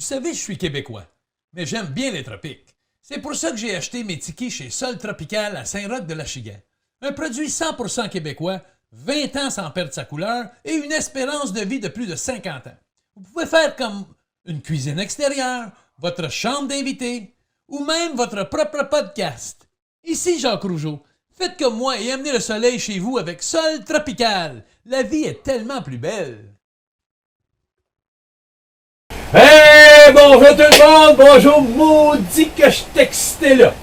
savez, je suis québécois, mais j'aime bien les tropiques. C'est pour ça que j'ai acheté mes tickets chez Sol Tropical à Saint-Roch-de-l'Achigan. Un produit 100% québécois, 20 ans sans perdre sa couleur et une espérance de vie de plus de 50 ans. Vous pouvez faire comme une cuisine extérieure, votre chambre d'invité ou même votre propre podcast. Ici Jacques Rougeau. Faites comme moi et amenez le soleil chez vous avec Sol Tropical. La vie est tellement plus belle. Hey, bonjour tout le monde, bonjour, maudit que je t'ai excité là.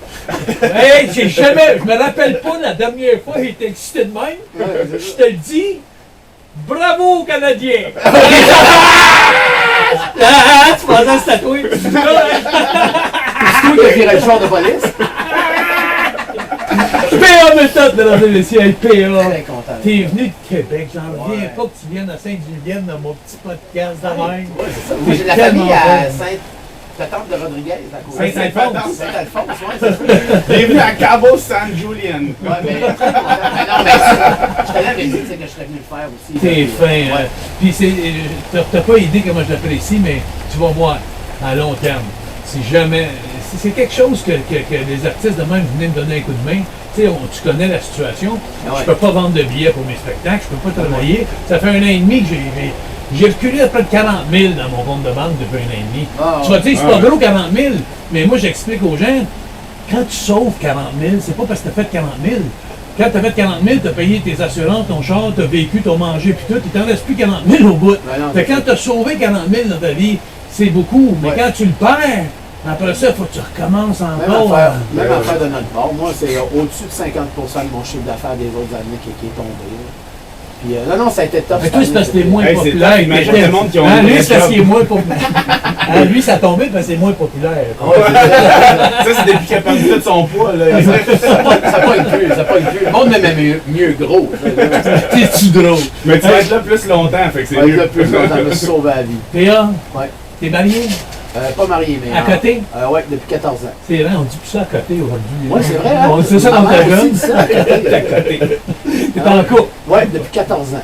Hey, je me rappelle pas la dernière fois que j'ai été excité de même. Je te le dis, bravo Canadiens! Tu pensais que c'était toi? C'est toi qui as viré le char de police? PA méthode, mesdames et messieurs, PA. Très content. T'es venu de Québec, j'en reviens pas que tu viennes à Sainte-Julienne dans mon petit podcast de même. Ouais, c'est ça. Moi, j'ai de la famille à Sainte-Patente de Rodriguez. À côté. Saint-Alphonse. Saint-Alphonse, ouais, c'est ça. Bienvenue à Cabo San Julian. Ouais, mais très content. Mais non, mais je te l'avais dit, tu sais, que je serais venu le faire aussi. T'es fin, Ouais. hein. Puis t'as pas idée comment je l'apprécie, mais tu vas voir, à long terme, si jamais, si c'est quelque chose que les artistes de même venaient me donner un coup de main, tu sais, tu connais la situation, Ah ouais. je peux pas vendre de billets pour mes spectacles, je peux pas travailler, ça fait 1 an et demi que j'ai reculé à près de 40 000 dans mon compte de banque depuis 1 an et demi. Ah, Tu vas dire, c'est pas gros 40 000, mais moi j'explique aux gens, quand tu sauves 40 000, c'est pas parce que t'as fait 40 000. Quand t'as fait 40 000, t'as payé tes assurances, ton char, t'as vécu, t'as mangé, puis tout, il t'en reste plus 40 000 au bout. Ouais, non, Fait que quand t'as sauvé 40 000 dans ta vie, c'est beaucoup, mais Ouais. quand tu le perds, après ça, il faut que tu recommences encore. Même affaire de notre part. Moi, c'est au-dessus de 50% de mon chiffre d'affaires des autres années qui est tombé. Là. Puis, non, ça a été top. Mais toi, c'est parce que t'es moins Hey, c'est populaire. top, imagine le monde qui ont Ah, une lui, vraie c'est parce job. qu'il est moins populaire. Lui, ça a tombé parce que c'est moins populaire. Ouais, Ça, c'est depuis qu'il a perdu tout son poids. Là. ça pogne plus. Le monde m'aimait mieux gros. T'es-tu drôle? Mais tu vas être là plus longtemps, fait que c'est Ouais, mieux. là, plus longtemps, me sauver la vie. Théa, Ouais. t'es marié? Pas marié, mais. À côté? Ouais, depuis 14 ans. C'est vrai, on dit plus ça à côté aujourd'hui. Ouais, c'est vrai, hein? On dit ça Ma dans ta mère aussi jeune. dit ça, à côté. T'es à côté. T'es en couple. Ouais, depuis 14 ans.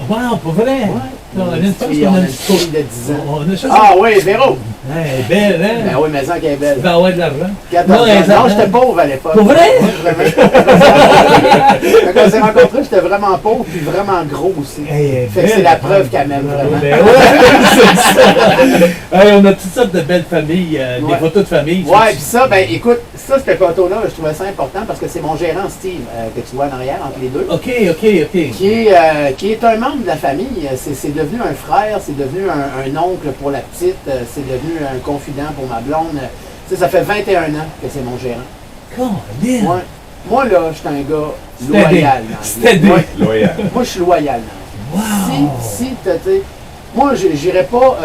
Wow, pas vrai? Ouais. Non, on a une chance Puis, qu'on on a a une une fille de 10 ans. On a une chance. Ah oui, Véro! Elle est belle, hein? Ben oui, mais ça qu'elle est Tu belle. vas avoir de l'argent. 14 ans. elle- Non, j'étais pauvre à l'époque. Pour vrai? Ouais, vraiment. Quand on s'est rencontrés, j'étais vraiment pauvre puis vraiment gros aussi. Elle est Fait que c'est belle. la preuve qu'elle m'aime vraiment. Ben ouais, c'est ça. Hey, on a toutes sortes de belles familles, des Ouais. photos de famille. Ouais, puis ça, ben écoute, ça, cette photo-là, je trouvais ça important parce que c'est mon gérant Steve que tu vois en arrière entre les deux. OK. Qui est un membre de la famille. C'est devenu un frère, c'est devenu un oncle pour la petite, c'est devenu un confident pour ma blonde. Tu sais, ça fait 21 ans que c'est mon gérant. Colin. Ouais. Moi, là, je suis un gars Stédé. loyal. dans la vie. Stédé. Ouais. Loyal. Moi, je suis loyal. dans la vie. Wow. Si tu sais, moi, j'irais pas,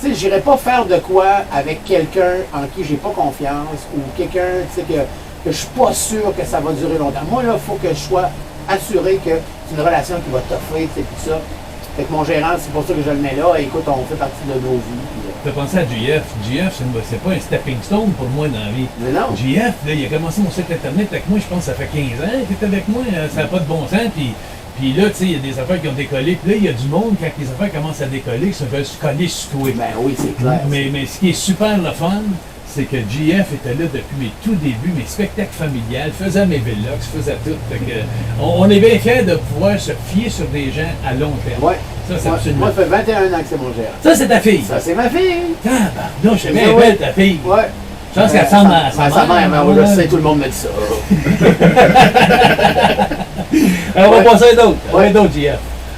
tu sais, j'irais pas faire de quoi avec quelqu'un en qui j'ai pas confiance ou quelqu'un, tu sais, que je suis pas sûr que ça va durer longtemps. Moi, là, il faut que je sois assuré que c'est une relation qui va t'offrir, tu sais, tout ça. Fait que mon gérant, c'est pour ça que je le mets là. Écoute, on fait partie de nos vies. Puis, T'as pensé à GF. GF, c'est pas un stepping stone pour moi dans la vie. mais non. GF, là, il a commencé mon site internet avec moi, je pense que ça fait 15 ans qu'il est avec moi, ça n'a pas de bon sens. Puis là, tu sais, il y a des affaires qui ont décollé. Puis là, il y a du monde, quand les affaires commencent à décoller, qui se veulent se coller sur toi. Ben oui, c'est clair. Mais ce qui est super le fun, c'est que GF était là depuis mes tout débuts, mes spectacles familiales, faisait mes vlogs, faisait tout. Fait que, on est bien fiers de pouvoir se fier sur des gens à long terme. Ouais. Ça, c'est Ouais. absolument. Moi, ça fait 21 ans que c'est mon gérant. Ça, c'est ta fille. Ça, c'est ma fille. Tabarnouche, c'est Mais bien ouais. belle ta fille. Ouais. Je pense qu'elle ressemble à sa mère. Mais on le sait, tout le monde me dit ça. On va Ouais. passer à un autre. Ouais. Un autre, GF.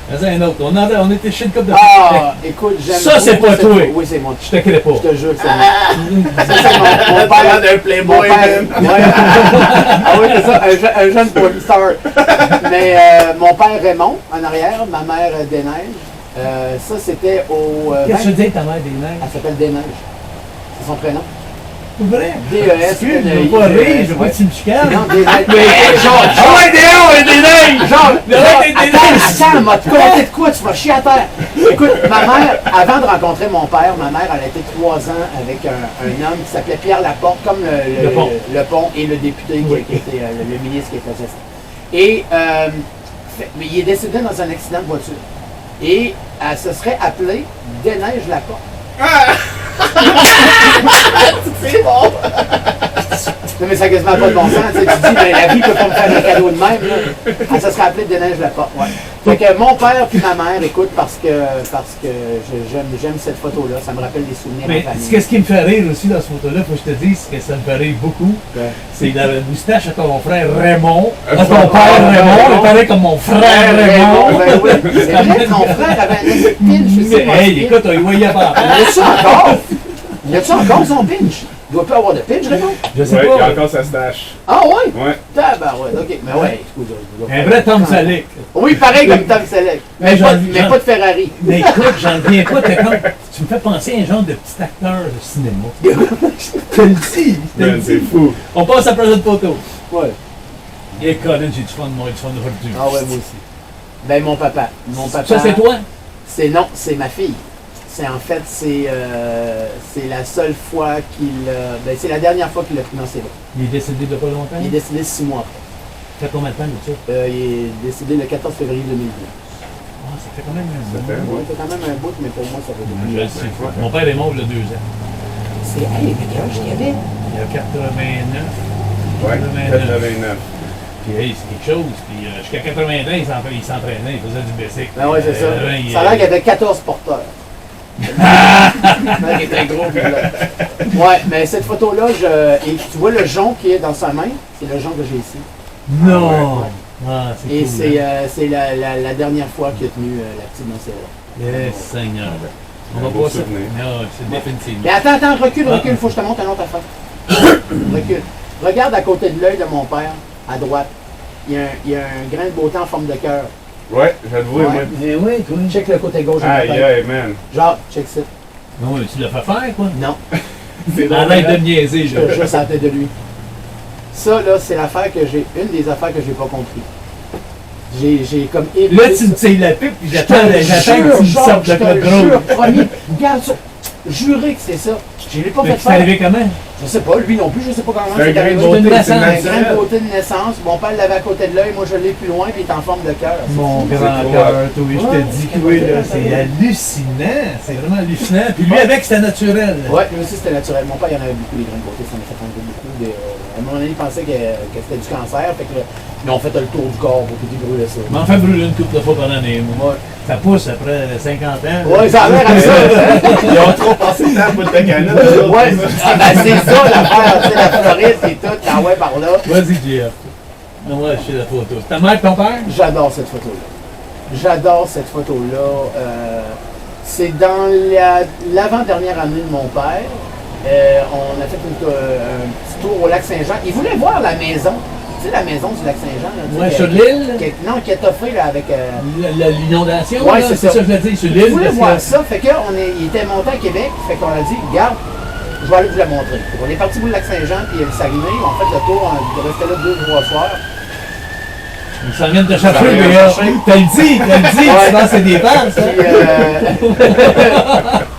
Vas-y, un autre. On était chez le couple de Ah, écoute, j'aime Ça, c'est beaucoup pas cette- toi. Oui, c'est moi. Je te crée pas. Je te jure que c'est moi. Ça, c'est mon père. d'un Playboy, même. Ouais. Ah oui, c'est ça, un jeune porn star. Mais mon père Raymond, en arrière, ma mère Des Neiges. Ça, c'était au... Qu'est-ce que tu dis, ta mère des neiges? Elle s'appelle Des Neiges. C'est son prénom. Vrai? D-E-S. Excuse, je veux pas rire, je veux pas que tu me chicanes. Non, Des Neiges. Mais, genre, Ah ouais, des hauts et des neiges! Genre, Le reste est des neiges! attends, m'a te compté de quoi? Tu vas chier à terre. Écoute, ma mère, avant de rencontrer mon père, ma mère, elle a été 3 ans avec un homme qui s'appelait Pierre Laporte, comme le pont et le député Oui. qui était le ministre qui était ça. Et mais il est décédé dans un accident de voiture. Et elle se serait appelée Des Neiges Laporte. C'est bon! Non, mais ça n'a quasiment pas de bon sens. Tu sais, tu dis, mais la vie peut pas me faire un cadeau de même. Là. Ah, ça serait appelé de neige la porte. Ouais. Fait que mon père puis ma mère, écoute, parce que j'aime cette photo-là. Ça me rappelle des souvenirs Mais en famille. qu'est-ce qui me fait rire aussi dans cette photo-là, faut que je te dise que ça me fait rire beaucoup. Ouais. C'est la moustache à ton frère Raymond. À ton Ton père Raymond, il paraît comme mon frère Raymond. Ben oui. C'est vrai que mon frère avait un petit pinch aussi. Mais moi, hey, aussi. écoute, il voyait pas. Y a-tu encore? Y a-tu encore son pinch? Il doit plus avoir de pinch, Raymond? Je sais Ouais, il y a pas. encore sa stache. Ah ouais? Ouais. Tabarouette, ok. Mais ouais, excuse-moi. Un vrai Tom Selleck. Oui, pareil comme Tom Selleck. Mais, Mais pas, j'en- mais pas de Ferrari. Mais écoute, j'en viens pas, t'es comme. Tu me fais penser à un genre de petit acteur de cinéma. Je te le dis, je te le Man, c'est dis. fou. On passe à la prochaine photo. Ouais. Et Colin, j'ai du fun, moi, du fun aujourd'hui. Ah ouais, moi aussi. Ben mon papa. Mon papa. Ça, c'est toi? C'est non, c'est ma fille. C'est en fait, c'est la seule fois ben c'est la dernière fois qu'il a pris dans ses bras. Il est décédé de pas longtemps? Il est décédé 6 mois après. Ça fait combien de temps de ça? Il est décédé le 14 février 2019. Ah, ça fait quand même un Ça fait un Ouais, c'est quand même un bout, mais pour moi, ça fait beaucoup. Je le sais pas. Mon père est mort il y a 2 ans. C'est, hey, mais quel âge qu'il avait? Il y a 89. Ouais, 89. Puis hey, c'est quelque chose. Puis jusqu'à 80 ans, il s'entraînait, il faisait du bicycle. Ben ouais, c'est ça. il- Ça a l'air qu'il y avait 14 porteurs. Il était gros, puis là. Ouais, mais cette photo-là, et tu vois le jonc qui est dans sa main, c'est le jonc que j'ai ici. Non! Ah, c'est Et cool. c'est la dernière fois qu'il a tenu la petite dans ses bras. Yes, Seigneur. On Un va beau pas ça. souvenir. Non, c'est définitivement. Mais attends, recule, faut que je te montre un autre affaire. Recule. Regarde à côté de l'œil de mon père, à droite. Il y a un grain de beauté en forme de cœur. Ouais, j'avoue, Ouais. moi. Mais oui, toi. Check le côté gauche de mon Aïe, père. aïe, man. Genre, check ça. Non, mais tu l'as fait faire, quoi. Non, C'est Arrête de me niaiser, je là. te jure, c'est la tête de lui. Ça, là, c'est l'affaire que une des affaires que j'ai pas compris. J'ai comme évité Là, tu ça. me tires la pipe, puis Je j'attends te que tu me jure, sortes je de te Claude Drôle. jure, promis. Regarde ça. Juré que c'est ça. Je l'ai pas Mais fait c'est faire. arrivé comment? Je sais pas, lui non plus, je sais pas comment C'est un grain de arrivé. beauté, une c'est naissance. Un grain de naturel. beauté de naissance. Mon père l'avait à côté de l'œil, moi je l'ai plus loin, puis il est en forme de cœur. Mon C'est grand trop cœur, hot. toi, je Ouais, te dis que c'est oui, vrai, là, c'est c'est vrai. hallucinant. C'est vraiment hallucinant. Puis lui, avec, c'était naturel. Ouais, lui aussi c'était naturel. Mon père, il en avait beaucoup, les grains de beauté, ça m'a fait enlever beaucoup. À un moment donné, il pensait que c'était du cancer, fait que là, ils ont fait le tour du corps pour tout brûler ça. Je m'en fais brûler une couple de fois par année, moi. Ouais. Ça pousse après 50 ans. Ouais, ça a l'air à ça. Ils ont trop passé de temps à bout de canette. Ouais, ah, ben, c'est ça l'affaire, tu sais, la Floride et tout, ah ouais, par là. Vas-y, JF. Moi, je suis la photo. C'est ta mère, ton père? J'adore cette photo-là. J'adore cette photo-là. C'est dans l'avant-dernière année de mon père. On a fait un petit tour au lac Saint-Jean. Il voulait voir la maison. Tu sais, la maison du lac Saint-Jean. Là, tu sais, Ouais, que- sur l'île. Non, qui est offré là, avec. L'inondation, Ouais, là, c'est c'est ça. ça que je veux dire, sur Il l'île. voulait parce voir que- ça. Fait il était monté à Québec. Fait qu'on a dit, regarde, je vais aller vous la montrer. On est parti pour le lac Saint-Jean, puis le Saguenay. On fait le tour, on est resté là 2-3 soirs. Ils s'en viennent te Ça chercher, vient mais chercher. t'as le dit, Ouais. sinon c'est des balles, ça.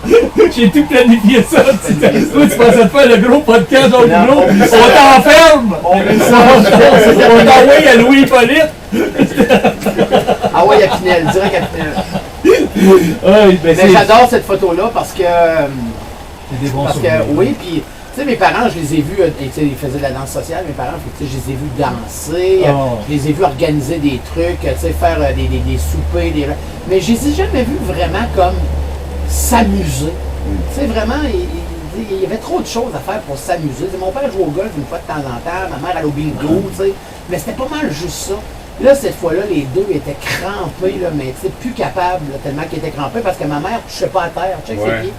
Puis, J'ai tout planifié ça. Toi, tu pensais de faire le gros podcast au Non, boulot. on On ça. t'enferme. on vit ça. On t'envoie à Louis Hippolyte. Ah ouais, à Pinel, direct à Pinel. Ouais, Mais j'adore cette photo-là parce que. C'est des bons Parce que, souvenirs. oui, puis, tu sais, mes parents, je les ai vus, tu sais, ils faisaient de la danse sociale, mes parents, fait que, tu sais, je les ai vus danser, Oh. je les ai vus organiser des trucs, tu sais, faire des soupers, mais je les ai jamais vus vraiment comme s'amuser. Tu sais, vraiment, il y avait trop de choses à faire pour s'amuser. Tu sais, mon père jouait au golf une fois de temps en temps, ma mère allait au bingo, tu sais, mais c'était pas mal juste ça. Là, cette fois-là, les deux étaient crampés, là, mais tu sais, plus capables, là, tellement qu'ils étaient crampés, parce que ma mère touchait pas à terre, tu sais, Ouais. ses pieds,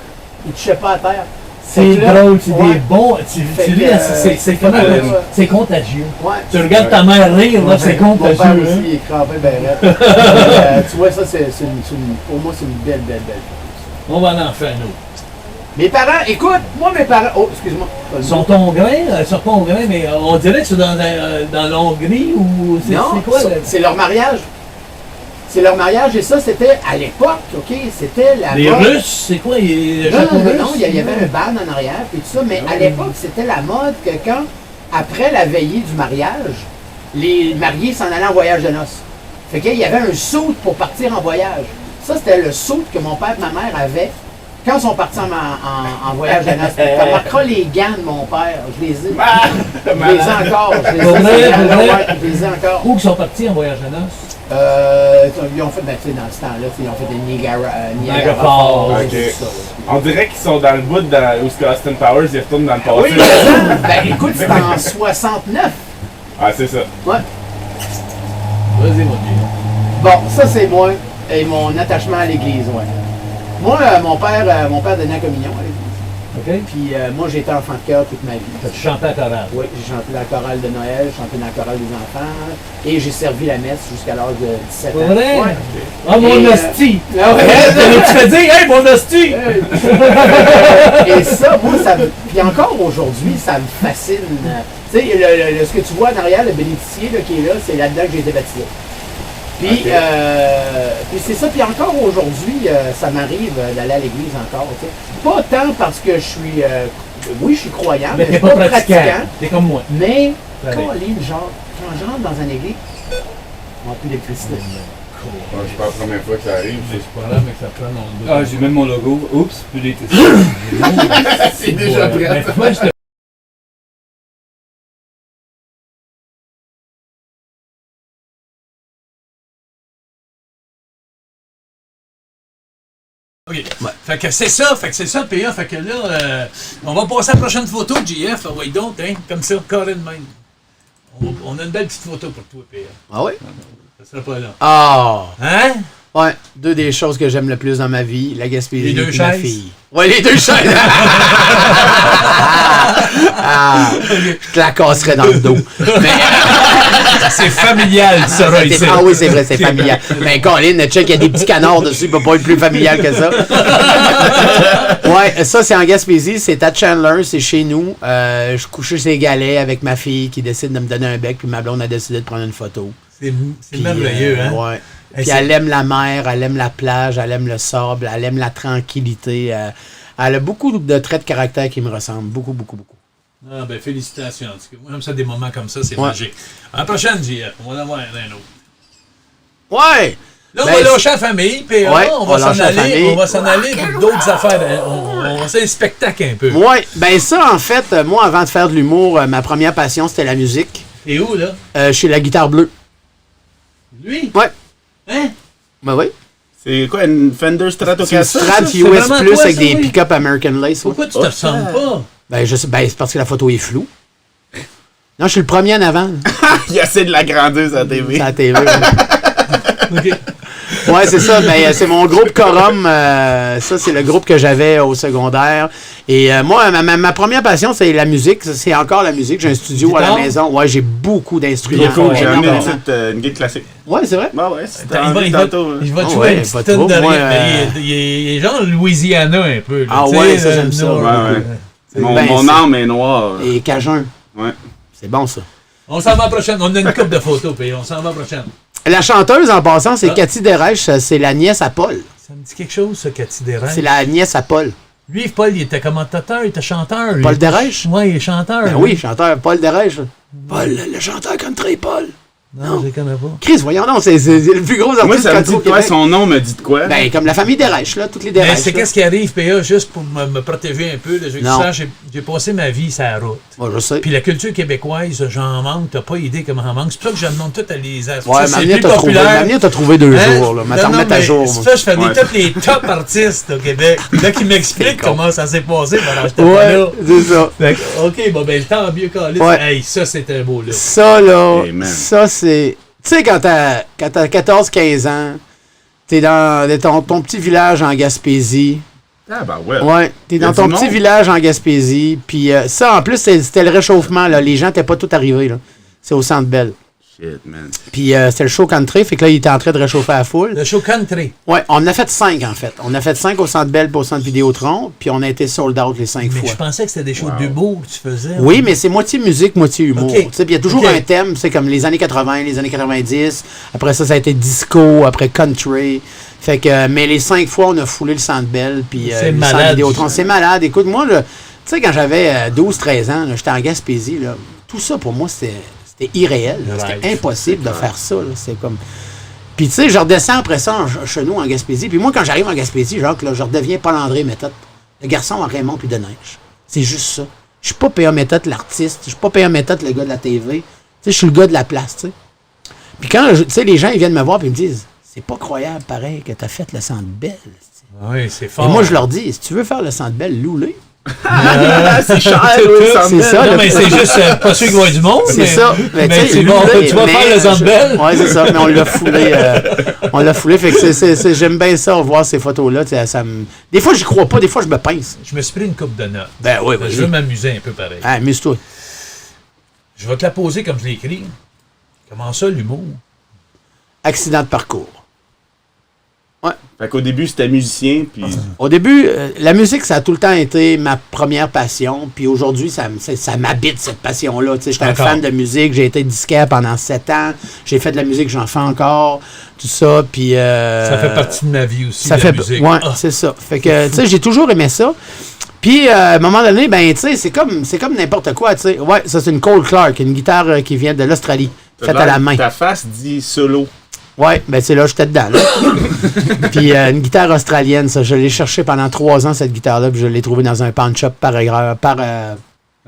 il touchait pas à terre. C'est Fait que là, drôle, c'est ouais. des bons. Fait Tu que, lis, c'est comment ouais. c'est contagieux. Ouais. Tu regardes ta mère rire, là, c'est Mon père contagieux. aussi, hein. il est crampé, ben raide. Tu vois, ça, pour moi, c'est une belle, belle, belle. On va en faire un autre. Mes parents, écoute, moi, mes parents. Oh, excuse-moi. Sont ton grain, sont pas au grain, mais on dirait que c'est dans l'Hongrie ou c'est Non, c'est quoi? ça, là? c'est leur mariage. C'est leur mariage, et ça, c'était à l'époque, OK? C'était la Les mode. Russes, c'est quoi? Le Non, Japon non, russe? non, il y avait un ban en arrière, puis tout ça, mais à l'époque, c'était la mode que quand, après la veillée du mariage, les mariés s'en allaient en voyage de noces. Fait qu'il y avait un saut pour partir en voyage. Ça, c'était le saut que mon père et ma mère avaient Quand ils sont partis en voyage de noces, tu remarqueras les gants de mon père. Je les ai. Je les ai encore. Je les ai, Pour vrai? ouais, je les ai encore. Où ils sont partis en voyage de noces? Ils ont fait, ben, tu sais, dans ce temps-là, ils ont fait des Niagara Niagara Falls. Falls. Ok. tout ça, ouais. On dirait qu'ils sont dans le bout où ce que Austin Powers il retourne dans le passé. Oui, ben écoute, c'est en 69. Ah, c'est ça. Ouais. Vas-y, mon Dieu. Bon, ça c'est moi et mon attachement à l'église, ouais. Moi, mon père donnait la communion à l'église. OK? Puis moi, j'ai été enfant de cœur toute ma vie. Tu chantais à chorale. Oui, j'ai chanté dans la chorale de Noël, j'ai chanté dans la chorale des enfants et j'ai servi la messe jusqu'à l'âge de 17 ans. Pour vrai? Ouais. Ah, mon Et, hostie! Ah ouais. Tu fais dire, hey, mon hostie! Et ça, moi, puis encore aujourd'hui, ça me fascine. Tu sais, ce que tu vois en arrière, le bénéficier là, qui est là, c'est là-dedans que j'ai été baptisé. Puis, Ok. puis c'est ça, puis encore aujourd'hui, ça m'arrive d'aller à l'église encore. Tu sais. Pas tant parce que je suis, oui, je suis croyant, Mais je t'es suis pas pratiquant. T'es comme moi. mais Pareil. Colin, genre, quand je rentre dans une église, on n'a plus d'électricité. Moi, c'est pas la première fois que ça arrive. C'est pas grave, mais que ça prend dans le Ah, j'ai même mon logo. Oups, plus d'électricité. C'est déjà prêt. Mais toi, je te OK. Fait que c'est ça, PA. Fait que là, on va passer à la prochaine photo, JF. Ah, ouais, donc, hein, comme ça, carré de même. On a une belle petite photo pour toi, PA. Ah oui? Ça sera pas là. Ah! Hein? Ouais, deux des choses que j'aime le plus dans ma vie, la Gaspésie Les deux et ma chaises. fille. Ouais, les deux chaises! Je te la casserais dans le dos. Mais, C'est familial, ça, là, ici. ah oui, c'est vrai, c'est familial. Mais Colin, check, il y a des petits canards dessus, il peut pas être plus familial que ça. Ouais, ça, c'est en Gaspésie, c'est à Chandler, c'est chez nous. Je couchais ses galets avec ma fille qui décide de me donner un bec, puis ma blonde a décidé de prendre une photo. C'est Puis, merveilleux, hein? Ouais. Hey, Puis c'est- elle aime la mer, elle aime la plage, elle aime le sable, elle aime la tranquillité. Elle a beaucoup de traits de caractère qui me ressemblent. Beaucoup, beaucoup, beaucoup. Ah, ben, félicitations. En tout cas, moi, j'aime ça des moments comme ça, c'est Ouais. magique. À la prochaine, JF. On va en avoir un autre. Ouais! Là, on Ben, va lâcher la famille, puis Ouais, on on va va s'en lâcher la aller. famille. On va s'en aller pour d'autres affaires. On va faire un spectacle un peu. Ouais, ben ça, en fait, moi, avant de faire de l'humour, ma première passion, c'était la musique. Et où, là? Chez la guitare bleue. Lui? Ouais. Hein? Ben oui. C'est quoi, une Fender C'est une Stratocaster? Strat c'est US vraiment Plus toi, avec ça, des oui? pick-up American Lace. Ouais. Pourquoi tu te ressembles pas? Ben, je sais, ben, c'est parce que la photo est floue. Non, je suis le premier en avant. Il essaie de l'agrandir sa TV. C'est à la TV. Ouais. OK. Ouais, c'est ça. Ben, c'est mon groupe Corum. Ça, c'est le groupe que j'avais au secondaire. Et moi, ma première passion, c'est la musique. C'est encore la musique. J'ai un studio à la Guitare? maison. Ouais, j'ai beaucoup d'instruments. Trop cool, j'ai amené Énormément. une guide classique. Ouais, c'est vrai. Bah ouais, c'était Il va, envie il va, tantôt. il va Ah jouer ouais, une petite pas tonne trop. de Moi, rythme. Il est genre Louisiana un peu. Là, Ah tu sais, ouais, ça, j'aime ça. Nord. Ouais, ouais. Mon, Ben, mon c'est- âme est noire. Et Cajun. Ouais. C'est bon, ça. On s'en va à la prochaine. On a une coupe de photos, puis on s'en va à la prochaine. La chanteuse, en passant, c'est Ah. Cathy Desrèches. C'est la nièce à Paul. Ça me dit quelque chose, ça, Cathy Desrèches. C'est la nièce à Paul. Lui, Paul, il était commentateur, il était chanteur. lui. Paul Desrèches? Ouais, il est chanteur. Ben lui. oui, chanteur Paul Desrèches. Paul, le chanteur country Paul. Non, je les connais pas. Chris, voyons donc, c'est le plus gros Moi, artiste ça me country dit au de quoi? Québec. Son nom me dit de quoi? Ben, comme la famille Desrèches, là, toutes les Mais Desrèches. c'est là. qu'est-ce qui arrive, PA, juste pour me protéger un peu. Là, je veux que Non. tu saches, j'ai passé ma vie sur la route. Moi, je sais. Puis la culture québécoise, j'en manque. T'as pas idée comment j'en manque. C'est pour ça que je demande tout à les Ouais, c'est Mamia plus t'a trouvé, populaire. Mamia t'a trouvé 2 Hein? jours, là. Ma Non, t'en non, remettre à mais jour. c'est moi. ça, je fais Ouais. tous les top artistes au Québec. Puis là, qui m'expliquent C'est con. comment ça s'est passé pendant que j'étais pas Ouais, là. c'est ça. Fait que, OK, bon, ben, tant mieux, Calis. Ouais. Hey, ça, c'était un beau là. Ça, là, Hey, man. ça, c'est... Tu sais, quand t'as 14-15 ans, t'es dans ton petit village en Gaspésie. Ah, bah ouais. Ouais, t'es Y a dans du ton monde. petit village en Gaspésie. Puis ça, en plus, c'était le réchauffement, là. Les gens n'étaient pas tous arrivés, là. C'est au Centre Bell. Shit, man. Puis c'était le show country, fait que là, il était en train de réchauffer à la foule. Le show country. Ouais, on en a fait 5, en fait. On a fait 5 au Centre Bell et au Centre Vidéotron, puis on a été sold out les 5 Mais fois. je pensais que c'était des shows d'humour que tu faisais. Oui, mais c'est moitié musique, moitié humour. Ok. Tu sais, puis il y a toujours Ok. un thème, c'est comme les années 80, les années 90. Après ça, ça a été disco, après country. Fait que, mais les 5 fois, on a foulé le Centre Bell, puis C'est le malade. Centre Vidéotron. C'est malade. Écoute, moi, là, tu sais, quand j'avais 12-13 ans, là, j'étais en Gaspésie, là, tout ça, pour moi, c'était irréel. là. Right. C'était impossible de faire ça. là. C'est comme... Puis, tu sais, je redescends après ça chez nous en Gaspésie. Puis moi, quand j'arrive en Gaspésie, Jacques, là, je redeviens Paul-André Méthode, le garçon en Raymond puis de Neige. C'est juste ça. Je suis pas P.A. Méthode, l'artiste. Je suis pas P.A. Méthode, le gars de la TV. Tu sais, je suis le gars de la place, tu sais. Puis quand, tu sais, les gens, ils viennent me voir puis ils me disent, c'est pas croyable, pareil, que t'as fait le Centre Bell. Oui, c'est fort. Et moi, je leur dis, si tu veux faire le Centre Bell, loue-le. C'est cher, oui, C'est ça. Non, mais c'est juste pas sûr qu'il va y ait du monde. C'est ça. Mais tu sais, c'est bon, loue-le, tu vas mais faire le Centre Bell. Oui, c'est ça. Mais on l'a foulé. On l'a foulé. Fait que j'aime bien ça, voir ces photos-là. Des fois, j'y crois pas. Des fois, je me pince. Je me suis pris une coupe de notes. Ben oui, vas-y. Je veux m'amuser un peu pareil. Ah, amuse-toi. Je vais te la poser comme je l'ai écrit. Comment ça, l'humour? Accident de parcours. Fait qu'au début, c'était musicien, puis... Au début, la musique, ça a tout le temps été ma première passion. Puis aujourd'hui, ça m'habite, cette passion-là. Tu sais, j'étais un fan de musique. J'ai été disquaire pendant 7 ans. J'ai fait de la musique, j'en fais encore. Tout ça. Puis... ça fait partie de ma vie aussi, ça la fait, musique. Ouais, c'est ça. Fait que, tu sais, j'ai toujours aimé ça. Puis, à un moment donné, ben, tu sais, c'est comme n'importe quoi, tu sais. Ouais, ça, c'est une Cole Clark, une guitare qui vient de l'Australie, faite à la main. Ta face dit solo. Ouais, ben c'est là, j'étais dedans, là. Puis une guitare australienne, ça, je l'ai cherché pendant 3 ans, cette guitare-là, puis je l'ai trouvée dans un pawn shop par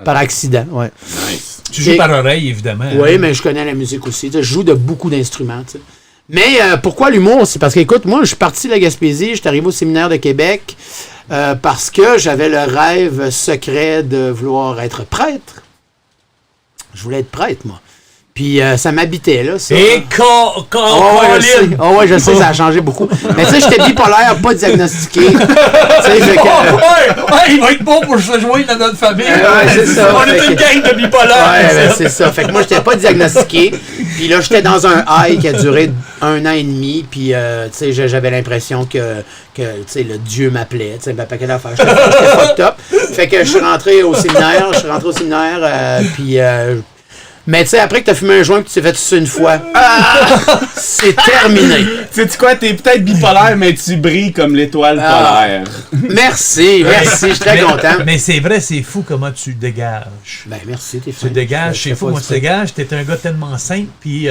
accident, ouais. Nice. Tu joues par oreille, évidemment. Oui, mais je connais la musique aussi. Je joue de beaucoup d'instruments, tu sais. Mais pourquoi l'humour? C'est parce que, écoute, moi, je suis parti de la Gaspésie, je suis arrivé au séminaire de Québec parce que j'avais le rêve secret de vouloir être prêtre. Je voulais être prêtre, moi. Puis ça m'habitait, là. Ça. Et je sais, ça a changé beaucoup. Mais tu sais, j'étais bipolaire, pas diagnostiqué. Tu sais, il va être bon pour se joindre dans notre famille. C'est ça. On est une gang de bipolaires. Ouais, c'est ça. Fait que moi, j'étais pas diagnostiqué. Puis là, j'étais dans un high qui a duré 1 an et demi. Puis, tu sais, j'avais l'impression que tu sais, le Dieu m'appelait. Tu sais, ben, pas quelle affaire. J'étais fucked up. Fait que je suis rentré au séminaire. Puis... mais tu sais, après que t'as fumé un joint et que tu t'es fait ça une fois, c'est terminé. Sais-tu quoi? T'es peut-être bipolaire, mais tu brilles comme l'étoile polaire. Merci, je suis très content. Mais c'est vrai, c'est fou comment tu dégages. Ben merci, t'es fin. Tu dégages, c'est fou, moi tu dégages. T'es un gars tellement simple, puis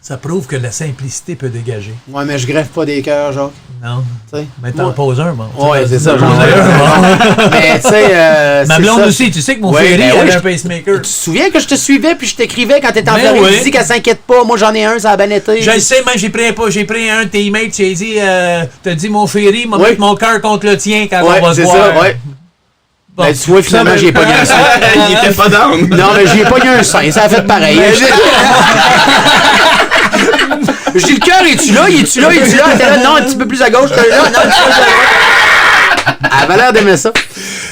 ça prouve que la simplicité peut dégager. Ouais, mais je greffe pas des cœurs, genre. Non. T'sais, Mais t'en poses un, bon. Ouais, c'est ça. Mais tu sais, ma blonde aussi, tu sais que mon Ferry avait un pacemaker. Tu te souviens que je te suivais puis je t'écrivais quand t'étais en Ben Floride, oui. tu dis qu'elle s'inquiète pas, moi j'en ai un, ça a bien été. Je le sais, même j'ai pris un de tes emails, tu t'as dit mon Ferry m'a mis mon cœur contre le tien quand on va se voir. Ça, ouais. Bon. Ben, tu vois, finalement, j'ai pogné un sein. Il était pas down. Non, mais j'ai pogné un sein, ça a fait pareil. Je dis, le cœur, es-tu là? Elle était là, non, un petit peu plus à gauche, là, non, un petit peu plus à droite. Elle avait l'air d'aimer ça.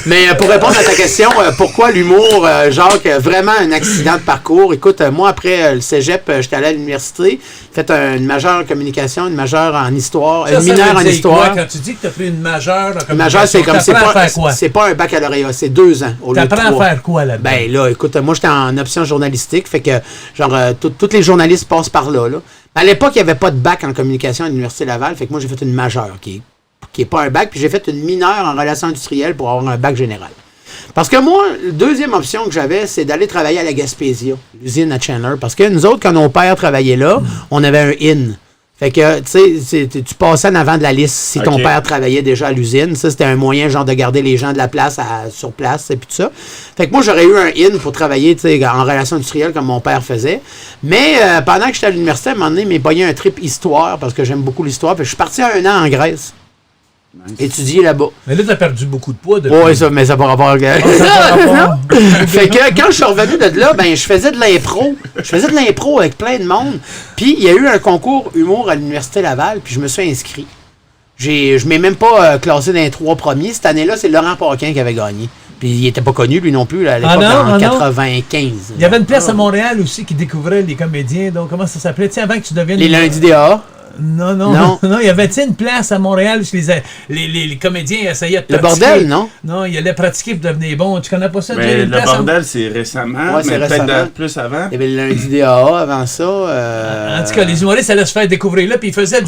Mais pour répondre à ta question, pourquoi l'humour, Jacques, vraiment un accident de parcours. Écoute, moi, après le cégep, j'étais allé à l'université, fait une majeure en communication, une majeure en histoire, une mineure en histoire. Quand tu dis que tu as pris une majeure en communication, majeure, c'est comme, c'est pas un baccalauréat, c'est 2 ans au lieu de 3. T'apprends à faire quoi là-dedans? Ben là, écoute, moi, j'étais en option journalistique, fait que, genre, tous les journalistes passent par là. À l'époque, il n'y avait pas de bac en communication à l'Université Laval, fait que moi, j'ai fait une majeure, qui est pas un bac, puis j'ai fait une mineure en relations industrielles pour avoir un bac général. Parce que moi, la deuxième option que j'avais, c'est d'aller travailler à la Gaspésia, l'usine à Chandler. Parce que nous autres, quand nos pères travaillaient là, on avait un IN. Fait que, tu sais, tu passais en avant de la liste si ton père travaillait déjà à l'usine. Ça, c'était un moyen, genre, de garder les gens de la place sur place, et puis tout ça. Fait que moi, j'aurais eu un IN pour travailler, tu sais, en relations industrielles comme mon père faisait. Mais pendant que j'étais à l'université, à un moment donné, il m'a pogné un trip histoire, parce que j'aime beaucoup l'histoire. Puis je suis parti 1 an en Grèce. Nice. Étudier là-bas. Mais là, t'as perdu beaucoup de poids depuis. Oui, ça, mais ça n'a pas rapport. Fait que quand je suis revenu de là, ben, je faisais de l'impro. Je faisais de l'impro avec plein de monde. Puis, il y a eu un concours humour à l'Université Laval, puis je me suis inscrit. Je m'ai même pas classé dans les 3 premiers. Cette année-là, c'est Laurent Paquin qui avait gagné. Puis, il était pas connu, lui non plus, là, à l'époque, en 95. Il y avait une place à Montréal aussi qui découvrait les comédiens. Donc, comment ça s'appelait? Tiens, avant que tu deviennes... Les lundis DA. Non, il y avait une place à Montréal où les comédiens essayaient de pratiquer. Le bordel, non? Non, ils allaient pratiquer pour devenir bons. Tu connais pas ça? Mais le bordel, c'est récemment, ouais, c'est mais récemment. peut-être plus avant. Il y avait le lundi DA avant ça. En tout cas, les humoristes allaient se faire découvrir là, puis ils faisaient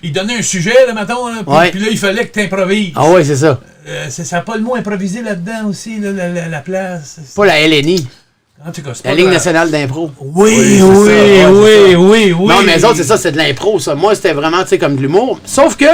ils donnaient un sujet, là, mettons, puis là, il fallait que tu improvises. Ah oui, c'est ça. Ça n'a pas le mot improviser là-dedans aussi, là, la place. Pas la LNI. En tout cas, c'est La pas Ligue grave. nationale d'impro. Oui. Non, mais les autres, c'est ça, c'est de l'impro, ça. Moi, c'était vraiment, tu sais, comme de l'humour. Sauf que,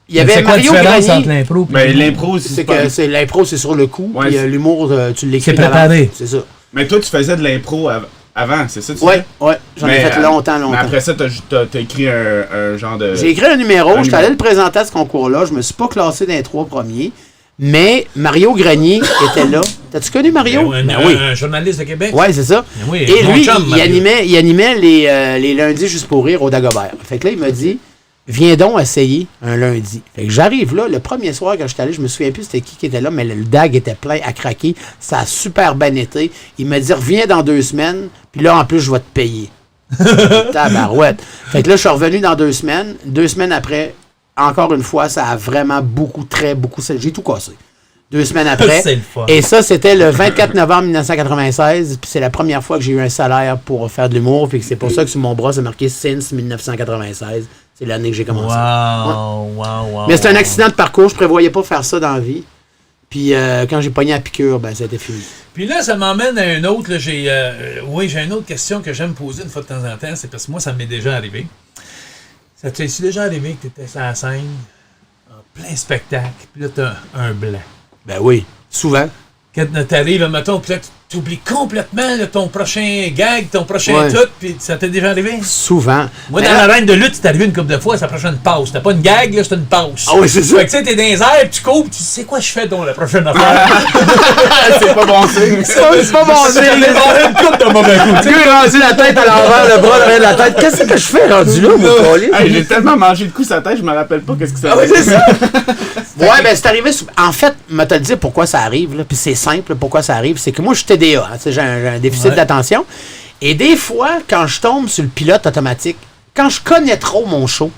il y avait C'est quoi la Mario différence Grenier. entre l'impro et Mais l'impro, C'est que c'est l'impro, c'est sur le coup, Ouais, puis c'est- l'humour, tu l'écris C'est préparé. d'avance. C'est ça. Mais toi, tu faisais de l'impro avant, c'est ça? Tu Ouais, disais? ouais. J'en ai Mais, fait longtemps. Mais après ça, t'as écrit un genre de... J'ai écrit un numéro, Un j'étais allé le présenter à ce concours-là. Je me suis pas classé dans les 3 premiers. Mais Mario Grenier était là. T'as-tu connu Mario? Un oui. journaliste de Québec. Ouais, c'est ça. Oui, Et mon lui, chum, il Mario. animait les lundis juste pour rire au Dagobert. Fait que là, il m'a dit, viens donc essayer un lundi. Fait que j'arrive là, le premier soir quand j'étais allé, je me souviens plus c'était qui était là, mais le DAG était plein à craquer. Ça a super bien été. Il m'a dit, reviens dans 2 semaines, puis là, en plus, je vais te payer. Tabarouette. Fait que là, je suis revenu dans 2 semaines. 2 semaines après, encore une fois, ça a vraiment beaucoup. J'ai tout cassé. 2 semaines après. C'est le fun. Et ça, c'était le 24 novembre 1996. Puis c'est la première fois que j'ai eu un salaire pour faire de l'humour. Puis c'est pour ça que sur mon bras, c'est marqué Since 1996. C'est l'année que j'ai commencé. Wow. Mais c'est un accident de parcours. Je prévoyais pas faire ça dans la vie. Puis quand j'ai pogné la piqûre, ben ça a été fini. Puis là, ça m'emmène à un autre. Là, j'ai une autre question que j'aime poser une fois de temps en temps. C'est parce que moi, ça m'est déjà arrivé. Ça t'est déjà arrivé que tu étais sur la scène, en plein spectacle, puis là, t'as un blanc. Ben oui, souvent. Quand t'arrives, mettons, puis là, tu oublies complètement là, ton prochain gag, ton prochain Ouais. tout, puis ça t'est déjà arrivé? Souvent. Moi, Mais dans là- l'arène de lutte, c'est arrivé une couple de fois, ça prochaine pause. C'était pas une gag, là, c'était une pause. Ah oui, c'est ça. Fait que tu sais, t'es dans les airs, puis tu cours, puis tu sais quoi je fais dans la prochaine affaire. c'est pas bon signe. C'est pas bon, J'ai une couple de mauvais coups. Le gars rendu la tête à l'envers, le bras derrière la tête. Qu'est-ce que je fais rendu là, mon collier? Hey, j'ai tellement mangé de coups sur la tête, je me rappelle pas qu'est-ce que ça Ah oui, c'est ça. Ouais, ben c'est arrivé. En fait, je te dire pourquoi ça arrive, là, puis c'est simple, pourquoi ça arrive. C'est que moi, je suis TDA, hein, tu sais, j'ai un déficit Ouais. d'attention. Et des fois, quand je tombe sur le pilote automatique, quand je connais trop mon show,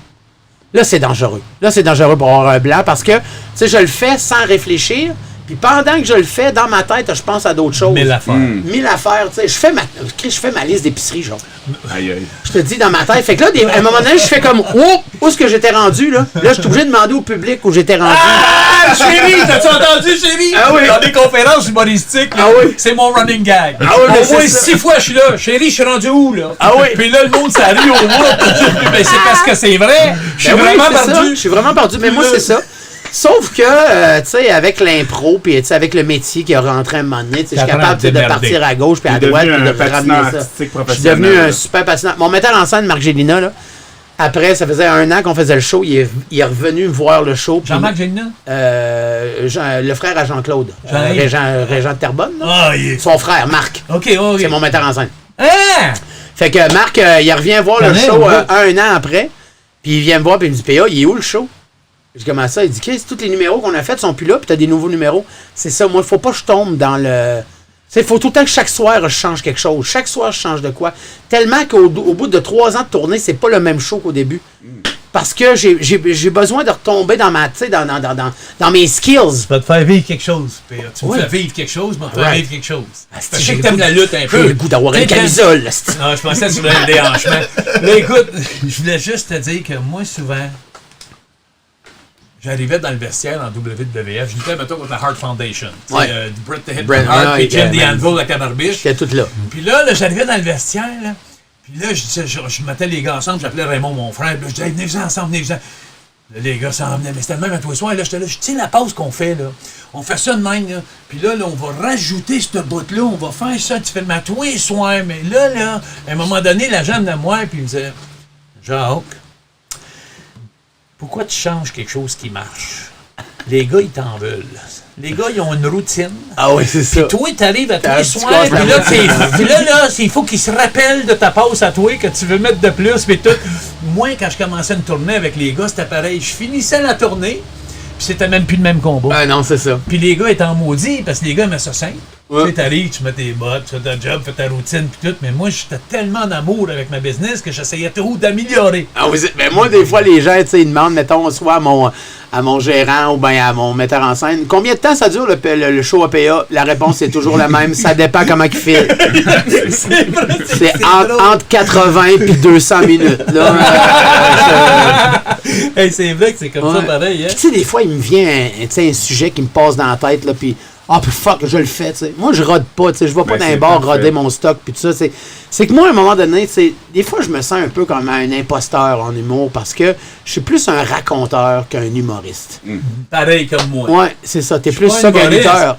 là, c'est dangereux. Là, c'est dangereux pour avoir un blanc parce que, tu sais, je le fais sans réfléchir. Puis pendant que je le fais, dans ma tête, je pense à d'autres choses. Mais l'affaire. 1000 affaires, tu sais. Je fais ma liste d'épicerie, genre. Aïe, aïe. Je te dis dans ma tête. Fait que là, à un moment donné, je fais comme, oh, où est-ce que j'étais rendu, là? Là, je suis obligé de demander au public où j'étais rendu. Ah, chérie, t'as-tu entendu, chérie? Ah oui. Dans des conférences humoristiques, là, Ah oui. c'est mon running gag. Ah oui, mais Au moins c'est ça. 6 fois, je suis là. Chérie, je suis rendu où, là? Ah oui. Puis là, le monde s'arrive au bout. Mais c'est parce que c'est vrai. Je suis Ben oui, vraiment c'est ça. perdu. Je suis vraiment perdu. Mais moi, c'est ça. Sauf que, tu sais, avec l'impro, puis tu sais, avec le métier qui a rentré à un moment donné, tu sais, je suis T'apprends à capable te tu sais, de démerder. partir à gauche puis à T'es droite devenu puis un de patineur ramener ça. artistique Je suis professionnel. devenu un là. super patineur. Mon metteur en scène, Marc Gélina, là, après, ça faisait 1 an qu'on faisait le show. Il est revenu me voir le show. puis- Jean-Marc Gélinas? Le frère à Jean-Claude. Jean-Yves. Régent de Terrebonne. là. Ah, il est... Son frère, Marc. OK, OK. C'est mon metteur en scène. Hein? Fait que Marc, il revient voir le Connais, show oui. 1 an après. Puis il vient me voir, puis il me dit, PA, il est où le show? Je dis, comment ça? Il dit, Chris, tous les numéros qu'on a faits sont plus là, puis t'as des nouveaux numéros. C'est ça, moi, il faut pas que je tombe dans le... Tu sais, il faut tout le temps que chaque soir, je change quelque chose. Chaque soir, je change de quoi. Tellement qu'au bout de 3 ans de tournée, c'est pas le même show qu'au début. Parce que j'ai besoin de retomber dans ma, tu sais, dans mes skills. Tu vas te faire vivre quelque chose, P.A. Tu me Oui. fais vivre quelque chose, mais tu vas Right. vivre quelque chose. Asti, Je sais j'ai que le t'aimes goût- la lutte un J'ai peu. le goût d'avoir une Tu sais, quand- camisole. asti. Non, je pensais sur le déhanchement. Mais écoute, je voulais juste te dire que moi, souvent, j'arrivais dans le vestiaire en WWF. Je luttais, mettons, contre la Hart Foundation. Tu sais, Ouais. Bret the Hitman Bret- Hart ah, et ok, Jim the man. Anvil à Canarbiche. J'étais tout là. Puis là, j'arrivais dans le vestiaire, là. Puis là, je mettais les gars ensemble. J'appelais Raymond, mon frère. Puis là, je disais, hey, venez-vous ensemble, venez-vous ensemble. Là, les gars s'en venaient. Mais c'était le même à tous les soirs. Là, j'étais là, je tiens la pause qu'on fait, là. On fait ça de même, là. Puis là, on va rajouter ce bout-là. On va faire ça. Tu fais le mat tous les soirs. Mais là, à un moment donné, la jambe de moi, puis il me disait, Jacques, pourquoi tu changes quelque chose qui marche? Les gars, ils t'en veulent. Les gars, ils ont une routine. Ah oui, c'est ça. Toi, t'arrives à tous T'as les un petit soirs, coche, puis là, il faut qu'ils se rappellent de ta passe à toi, que tu veux mettre de plus, puis tout. Moi, quand je commençais une tournée avec les gars, c'était pareil. Je finissais la tournée, puis c'était même plus le même combat. Ah non, c'est ça. Puis les gars étaient en maudit, parce que les gars aimaient ça simple. Ouais. Tu sais, t'arrives, tu mets tes bottes, tu fais ta job, fais ta routine, puis tout. Mais moi, j'étais tellement en amour avec ma business que j'essayais tout d'améliorer. Ah oui, mais moi, des fois, les gens, tu sais, ils demandent, mettons, soit à mon gérant ou bien à mon metteur en scène, combien de temps ça dure le show APA? La réponse est toujours la même. Ça dépend comment il fait. C'est vrai, C'est drôle. entre 80 et 200 minutes. Là. Hey, c'est vrai que c'est comme ça Ouais. pareil, hein? Puis, tu sais, des fois, il me vient tu sais, un sujet qui me passe dans la tête, là, puis Ah, puis fuck, je le fais, tu sais. Moi, je rode pas, tu sais. Je vais pas Ben, dans les c'est bars parfait. roder mon stock, puis tout ça. C'est que moi, à un moment donné, tu sais, des fois, je me sens un peu comme un imposteur en humour parce que je suis plus un raconteur qu'un humoriste. Pareil comme moi. Ouais, c'est ça. T'es plus Pas ça qu'un humoriste, lutteur.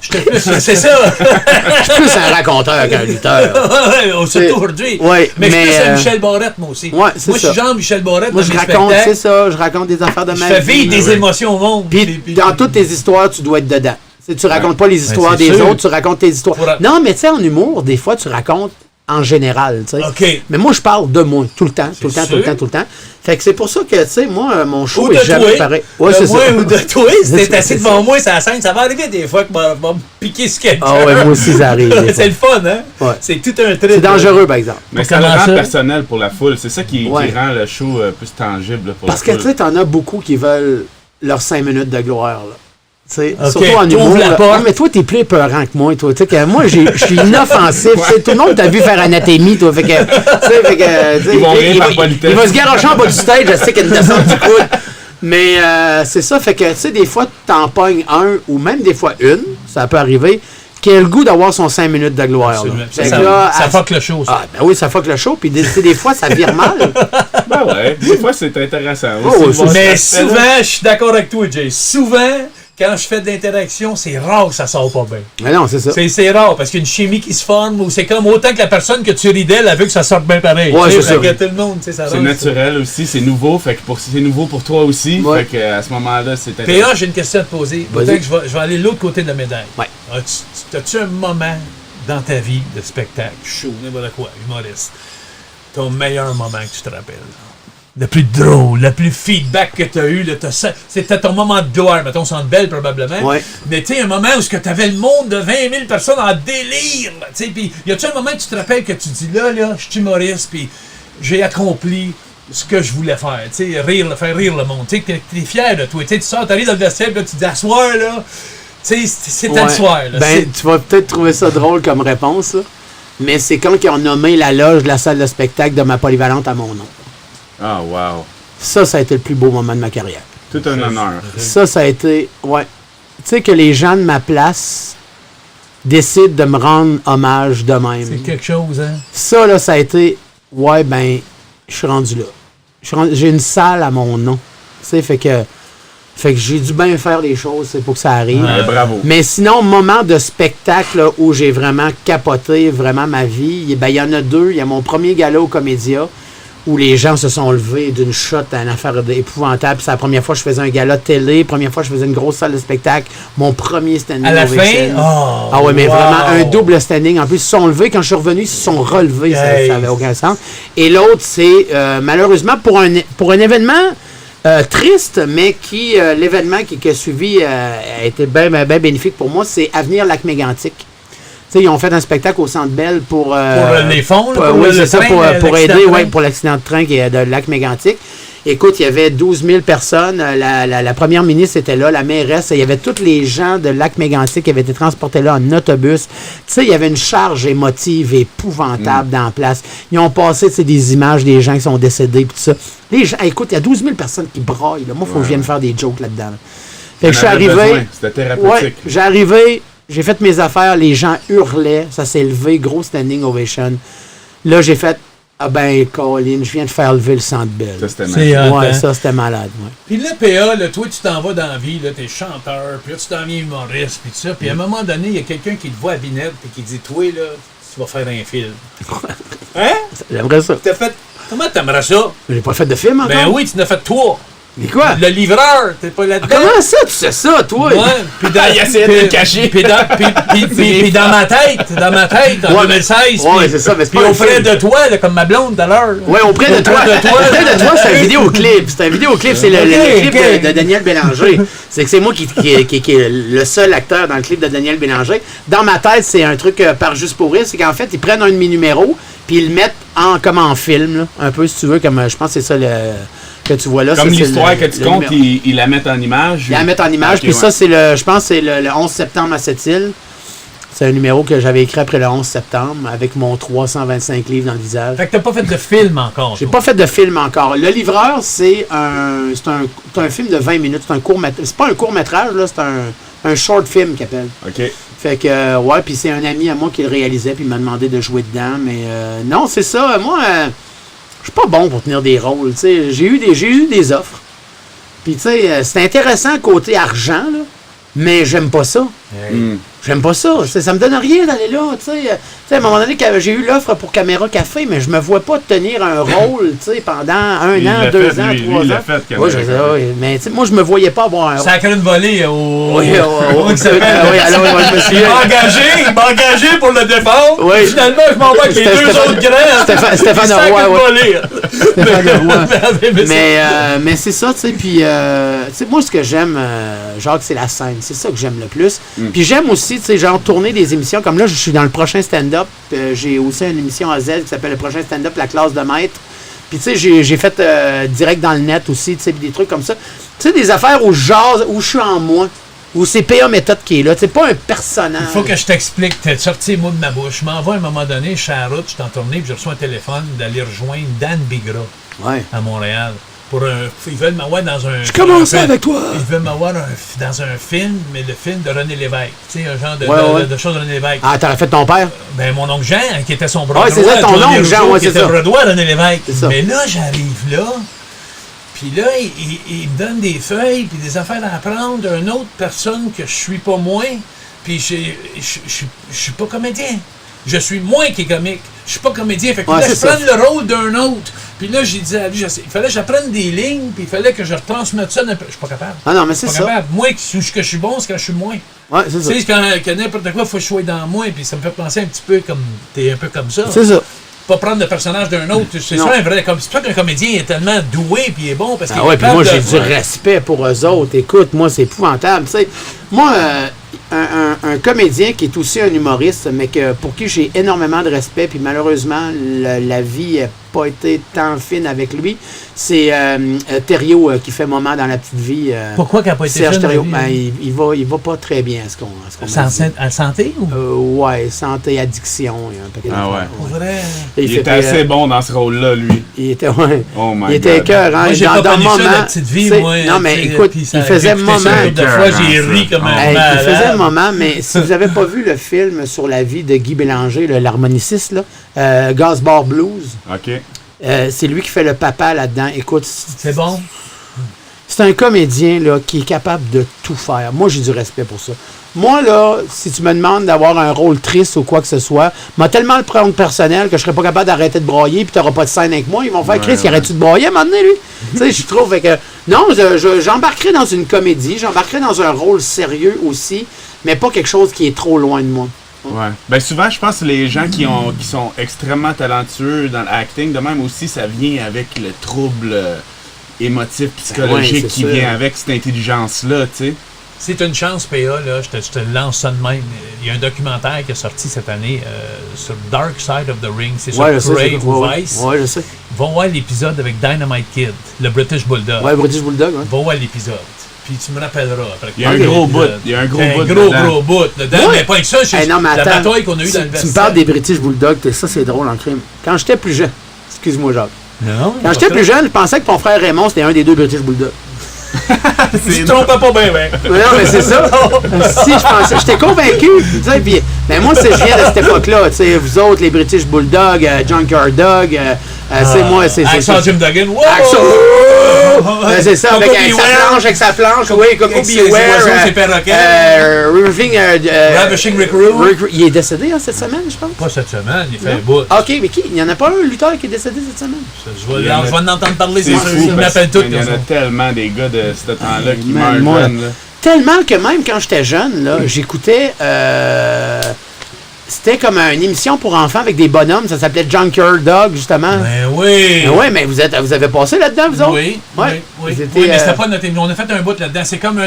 C'est ça. Je suis plus un raconteur qu'un lutteur. Ouais, surtout aujourd'hui. Ouais, mais je suis plus mais, un Michel Barrette, moi aussi. ouais, c'est moi, je suis ça. genre Michel Barrette Moi, dans je mes raconte, spectacles. c'est ça. Je raconte des affaires de Je ma fais vie. vivre des émotions au monde. Puis dans toutes tes histoires, tu dois être dedans. Tu racontes pas les histoires c'est des sûr. autres, tu racontes tes histoires. Pour- Non, mais tu sais, en humour, des fois, tu racontes en général, tu sais. OK. Mais moi, je parle de moi, tout le temps, tout le temps, tout le sûr. temps, tout le temps. Fait que c'est pour ça que, tu sais, moi, mon show Ou de est jamais toi. pareil. Ouais, de c'est moi ça. ou de toi. Si t'es C'est assis ça. devant moi, c'est la scène. Ça va arriver des fois que va me piquer ce quelqu'un. Ah ouais, moi aussi, ça arrive. des C'est le fois. fun, hein? Ouais. C'est tout un truc. C'est dangereux, par exemple. Mais Pour ça le comment rend ça? personnel pour la foule. C'est ça qui Ouais. rend le show plus tangible là, pour Parce la que, foule. tu sais, t'en as beaucoup qui veulent leurs 5 minutes de gloire, là. Tu sais, Ok, surtout en t'ouvres humour. la là. porte. Ouais, mais toi, t'es plus épeurant que moi, toi. Tu sais, que moi, je suis inoffensif. Tu sais, tout le monde t'a vu faire anatomie, toi. Fait que, tu sais, tu sais, Ils vont rire il par va- politesse. il va se garocher en bas du stage, je sais qu'il y a une descente du coude. Mais c'est ça, fait que, tu sais, des fois, t'en pognes un, ou même des fois une, ça peut arriver, qui a le goût d'avoir son 5 minutes de gloire. Là. Absolument. Fait que Ça là, fuck le show, ça. Ah, ben oui, ça fuck le show, puis tu sais, des fois, ça vire mal. Ben ouais, des fois c'est intéressant. Oh, aussi, ouais, voir Mais ce que ça fait, là. souvent, je suis d'accord avec toi, Jay. Souvent, quand je fais de l'interaction, c'est rare que ça sort pas bien. Mais non, c'est ça. C'est rare parce qu'il y a une chimie qui se forme ou c'est comme autant que la personne que tu ris d'elle, elle veut que ça sorte bien pareil. Ouais, Tu sais, c'est fait ça. que tout le monde, tu sais, ça C'est rentre, naturel aussi, c'est nouveau, fait que c'est nouveau pour toi aussi. Ouais. Fait que à ce moment-là, c'est ça. intéressant. PA, j'ai une question à te poser. Vas-y. Peut-être que je vais aller de l'autre côté de la médaille. Ouais. As-tu un moment dans ta vie de spectacle, show, n'importe quoi, humoriste, ton meilleur moment que tu te rappelles? Le plus drôle, le plus feedback que tu as eu, c'était ton moment de gloire, mettons, au Centre Bell probablement. Ouais. Mais tu sais, un moment où tu avais le monde de 20 000 personnes en délire. Tu sais, puis y a-tu un moment que tu te rappelles que tu dis là, je suis humoriste, puis j'ai accompli ce que je voulais faire, tu sais, faire rire le monde. Tu sais, t'es fier de toi. Tu sais, tu sors, t'arrives dans le vestiaire, puis là, tu dis à soir, là, tu sais, c'était le soir. Là, Ben, tu vas peut-être trouver ça drôle comme réponse, là. Mais c'est quand ils ont nommé la loge de la salle de spectacle de ma polyvalente à mon nom. Ah, wow. Ça a été le plus beau moment de ma carrière. Tout un honneur. Ça a été... Ouais. Tu sais, que les gens de ma place décident de me rendre hommage de même. c'est quelque chose, hein? Ça, là, ça a été... Ouais, ben, je suis rendu là. J'ai une salle à mon nom. Tu sais, fait que j'ai dû bien faire les choses c'est pour que ça arrive. Ouais, bravo. Mais sinon, moment de spectacle là, où j'ai vraiment capoté vraiment ma vie, ben, il y en a deux. Il y a mon premier gala au Comédia où les gens se sont levés d'une shot à une affaire épouvantable. C'est la première fois que je faisais un gala télé, première fois que je faisais une grosse salle de spectacle. Mon premier standing À la fin? ovation. Oh, Ah ouais, mais wow. vraiment un double standing. En plus, ils se sont levés. Quand je suis revenu, ils se sont relevés. Ça Hey. n'avait aucun sens. Et l'autre, c'est malheureusement pour un événement triste, mais qui l'événement qui a suivi a été bien bénéfique pour moi, c'est Avenir Lac-Mégantic. Tu sais, ils ont fait un spectacle au Centre Bell pour les fonds, là, pour oui, le c'est ça, train, pour l'accident aider de train. ouais, pour l'accident de train qui est de Lac-Mégantic. Écoute, il y avait 12 000 personnes. La première ministre était là, la mairesse. Il y avait tous les gens de Lac-Mégantic qui avaient été transportés là en autobus. Tu sais, il y avait une charge émotive épouvantable dans la place. Ils ont passé des images des gens qui sont décédés et tout ça. Les gens, écoute, il y a 12 000 personnes qui braillent. Là. Moi, il faut que je vienne faire des jokes là-dedans. là. Fait que je suis On avait arrivé. besoin, c'était thérapeutique. Ouais, j'ai arrivé, j'ai fait mes affaires, les gens hurlaient, ça s'est levé, gros standing ovation. Là, j'ai fait, ah ben, Colin, je viens de faire lever le Centre Bell. Ça, c'était C'est magique. Ouais, hein? ça, c'était malade. Ouais. Puis là, PA, là, toi, tu t'en vas dans la vie, là, t'es chanteur, puis là, tu t'en viens humoriste, puis tout ça. Puis à un moment donné, il y a quelqu'un qui te voit à Binette, puis qui dit, toi, là, tu vas faire un film. Hein? J'aimerais ça. T'as fait. Comment t'aimerais ça? J'ai pas fait de film encore. Ben oui, tu n'as fait toi. Mais quoi? Le livreur, t'es pas là-dedans. Comment ça, tu sais ça, toi? Ouais, puis dans, Il essayait de le cacher. Puis dans ma tête, en Ouais, 2016. ouais, puis- c'est ça, mais c'est Puis pas un auprès film. de toi, là, comme ma blonde tout à l'heure. Ouais, auprès de toi. Auprès de toi. Auprès de toi, c'est un vidéoclip. C'est un vidéoclip. C'est le clip ok. de Daniel Bélanger. C'est que c'est moi qui est le seul acteur dans le clip de Daniel Bélanger. Dans ma tête, c'est un truc par juste pour rire. C'est qu'en fait, ils prennent un demi-numéro puis ils le mettent comme en film. Là. Un peu, si tu veux, comme je pense que c'est ça que tu vois là. Comme Ça, c'est l'histoire le- que tu le comptes, numéro. ils la mettent en image. Ils la mettent en image. Ok, Puis ouais. ça, c'est je pense que c'est le 11 septembre à Sept-Îles. C'est un numéro que j'avais écrit après le 11 septembre avec mon 325 livres dans le visage. Fait que t'as pas fait de film encore. J'ai toi. pas fait de film encore. Le Livreur, c'est un film de 20 minutes. C'est un court métrage. C'est pas un court métrage, là, c'est un short film qu'il appelle. OK. Fait que, ouais, puis c'est un ami à moi qui le réalisait, puis il m'a demandé de jouer dedans. Mais non, c'est ça. Moi, je suis pas bon pour tenir des rôles. J'ai eu des offres. Puis, tu sais, c'est intéressant côté argent, là, mais j'aime pas ça. J'aime pas ça. Ça me donne rien d'aller là. Tu sais, à un moment donné, j'ai eu l'offre pour Caméra Café, mais je me vois pas tenir un rôle pendant 1 an, 2 ans, 3 ans. Il l'a fait, oui, je sais, oui. Mais moi, je me voyais pas avoir un rôle. Sacré une volée au. Oui, Il m'a engagé pour le défendre. Oui. Finalement, je m'en vais avec les deux autres grands. Stéphane Roy, Stéphane Roy. Mais Mais c'est ça, tu sais. Puis, tu sais, moi, ce que j'aime, Jacques, c'est la scène. C'est ça que j'aime le plus. Puis j'aime aussi, tu sais, genre tourner des émissions. Comme là, je suis dans le prochain stand-up. J'ai aussi une émission à Z qui s'appelle le prochain stand-up, la classe de maître. Puis tu sais, j'ai fait direct dans le net aussi, tu sais, des trucs comme ça. Tu sais, des affaires où je jase, où je suis en moi, où c'est PA Méthode qui est là. C'est pas un personnage. Il faut que je t'explique. T'es sorti les mots de ma bouche. Je m'en vais à un moment donné, je suis à la route, je suis en tournée, puis je reçois un téléphone d'aller rejoindre Dan Bigra à Montréal. Ils veulent m'avoir dans un... Je commence avec toi! Ils veulent m'avoir dans un film, mais le film de René Lévesque. Tu sais, un genre de choses de René Lévesque. Ah, t'aurais fait ton père? Ben, mon oncle Jean, qui était son bras droit. Ouais, c'est ça, ton oncle Jean, ouais, qui c'est était ça. bras droit, René Lévesque. C'est ça. Mais là, j'arrive là, puis là, il me donne des feuilles, puis des affaires à apprendre d'une autre personne que je suis pas moins, puis je suis pas comédien. Je suis moins qui est comique. Je suis pas comédien. Fait que là, je prends le rôle d'un autre. Puis là, j'ai dit à lui, il fallait que j'apprenne des lignes, puis il fallait que je retransmette ça. Je suis pas capable. Ah non, mais c'est ça. Capable. Moi, ce que je suis bon, c'est quand je suis moins. Ouais, c'est ça. Tu sais, quand n'importe quoi, il faut que je sois dans moi, puis ça me fait penser un petit peu comme. T'es un peu comme ça. C'est ça. Pas prendre le personnage d'un autre. C'est ça un vrai. C'est pour ça qu'un comédien est tellement doué, puis il est bon. Parce qu'il ouais, puis moi, j'ai du respect pour eux autres. Écoute, moi, c'est épouvantable. Tu sais, moi, un comédien qui est aussi un humoriste, mais pour qui j'ai énormément de respect, puis malheureusement, la vie n'a pas été tant fine avec lui, c'est Thériault qui fait Moment dans la petite vie. Pourquoi qu'il n'a pas été Serge fine? Thériault, il va pas très bien, ce qu'on à santé ou? Ouais, santé, addiction. Il y a un paquet Ah ouais. Pour vrai. Il était assez bon dans ce rôle-là, lui. Il était, ouais. Oh my il était écœurant. Moi, j'ai pas connu ça, la petite vie, moi. Non, mais écoute, il faisait Moment. Des fois, j'ai ri comme un il faisait Moment, mais si vous n'avez pas vu le film sur la vie de Guy Bélanger, l'harmoniciste, là, Gazbar Blues, OK. c'est lui qui fait le papa là-dedans. Écoute, c'est bon. C'est un comédien là, qui est capable de tout faire. Moi, j'ai du respect pour ça. Moi, là, si tu me demandes d'avoir un rôle triste ou quoi que ce soit, m'a tellement le prendre personnel que je serais pas capable d'arrêter de broyer puis tu n'auras pas de scène avec moi. Ils vont faire Chris, arrête-tu de broyer à un moment donné, lui? Tu sais, je trouve que. Non, j'embarquerai dans une comédie, j'embarquerai dans un rôle sérieux aussi, mais pas quelque chose qui est trop loin de moi. Ouais. Ben souvent, je pense que les gens qui sont extrêmement talentueux dans l'acting, de même aussi, ça vient avec le trouble émotif, psychologique qui vient avec cette intelligence-là, tu sais. C'est une chance, PA, là, je te lance ça de même. Il y a un documentaire qui est sorti cette année sur Dark Side of the Ring. C'est sur Crave ou Vice. Ouais, je sais. Va voir l'épisode avec Dynamite Kid, le British Bulldog. Ouais, British Bulldog, ouais. Va voir l'épisode. Puis tu me rappelleras après. Il y a un gros bout. Il y a un gros bout. Gros bout. Dedans, mais pas avec ça, c'est la bataille qu'on a eue dans le vestiaire. Tu me parles des British Bulldogs, ça c'est drôle en crime. Quand j'étais plus jeune, excuse-moi Jacques. Non. Quand j'étais plus jeune, je pensais que ton frère Raymond c'était un des deux British Bulldogs. Tu te trompes pas bien, ouais. Non, mais c'est ça. Si, je pensais, j'étais convaincu. Tu sais, puis, mais moi, je viens de cette époque-là. Tu sais, vous autres, les British Bulldogs, Junkyard Dog, c'est moi, c'est Accent Jim Duggan, wow! C'est ça, avec sa planche, oui, Coco Beware. C'est Ravishing Rick Rude. Il est décédé cette semaine, je pense. Pas cette semaine, il fait un bout. Ok, mais qui? Il n'y en a pas un lutteur qui est décédé cette semaine? Je vais en entendre parler, c'est sûr. Il m'appelle tout. Il y en a tellement des gars de ce temps-là qui meurent jeunes. Tellement que même quand j'étais jeune, là, j'écoutais... C'était comme une émission pour enfants avec des bonhommes. Ça s'appelait Junkyard Dog, justement. Ben oui! Ben oui, mais vous avez passé là-dedans, vous autres? Oui, ouais. Oui, mais c'était pas notre émission. On a fait un bout là-dedans. C'est comme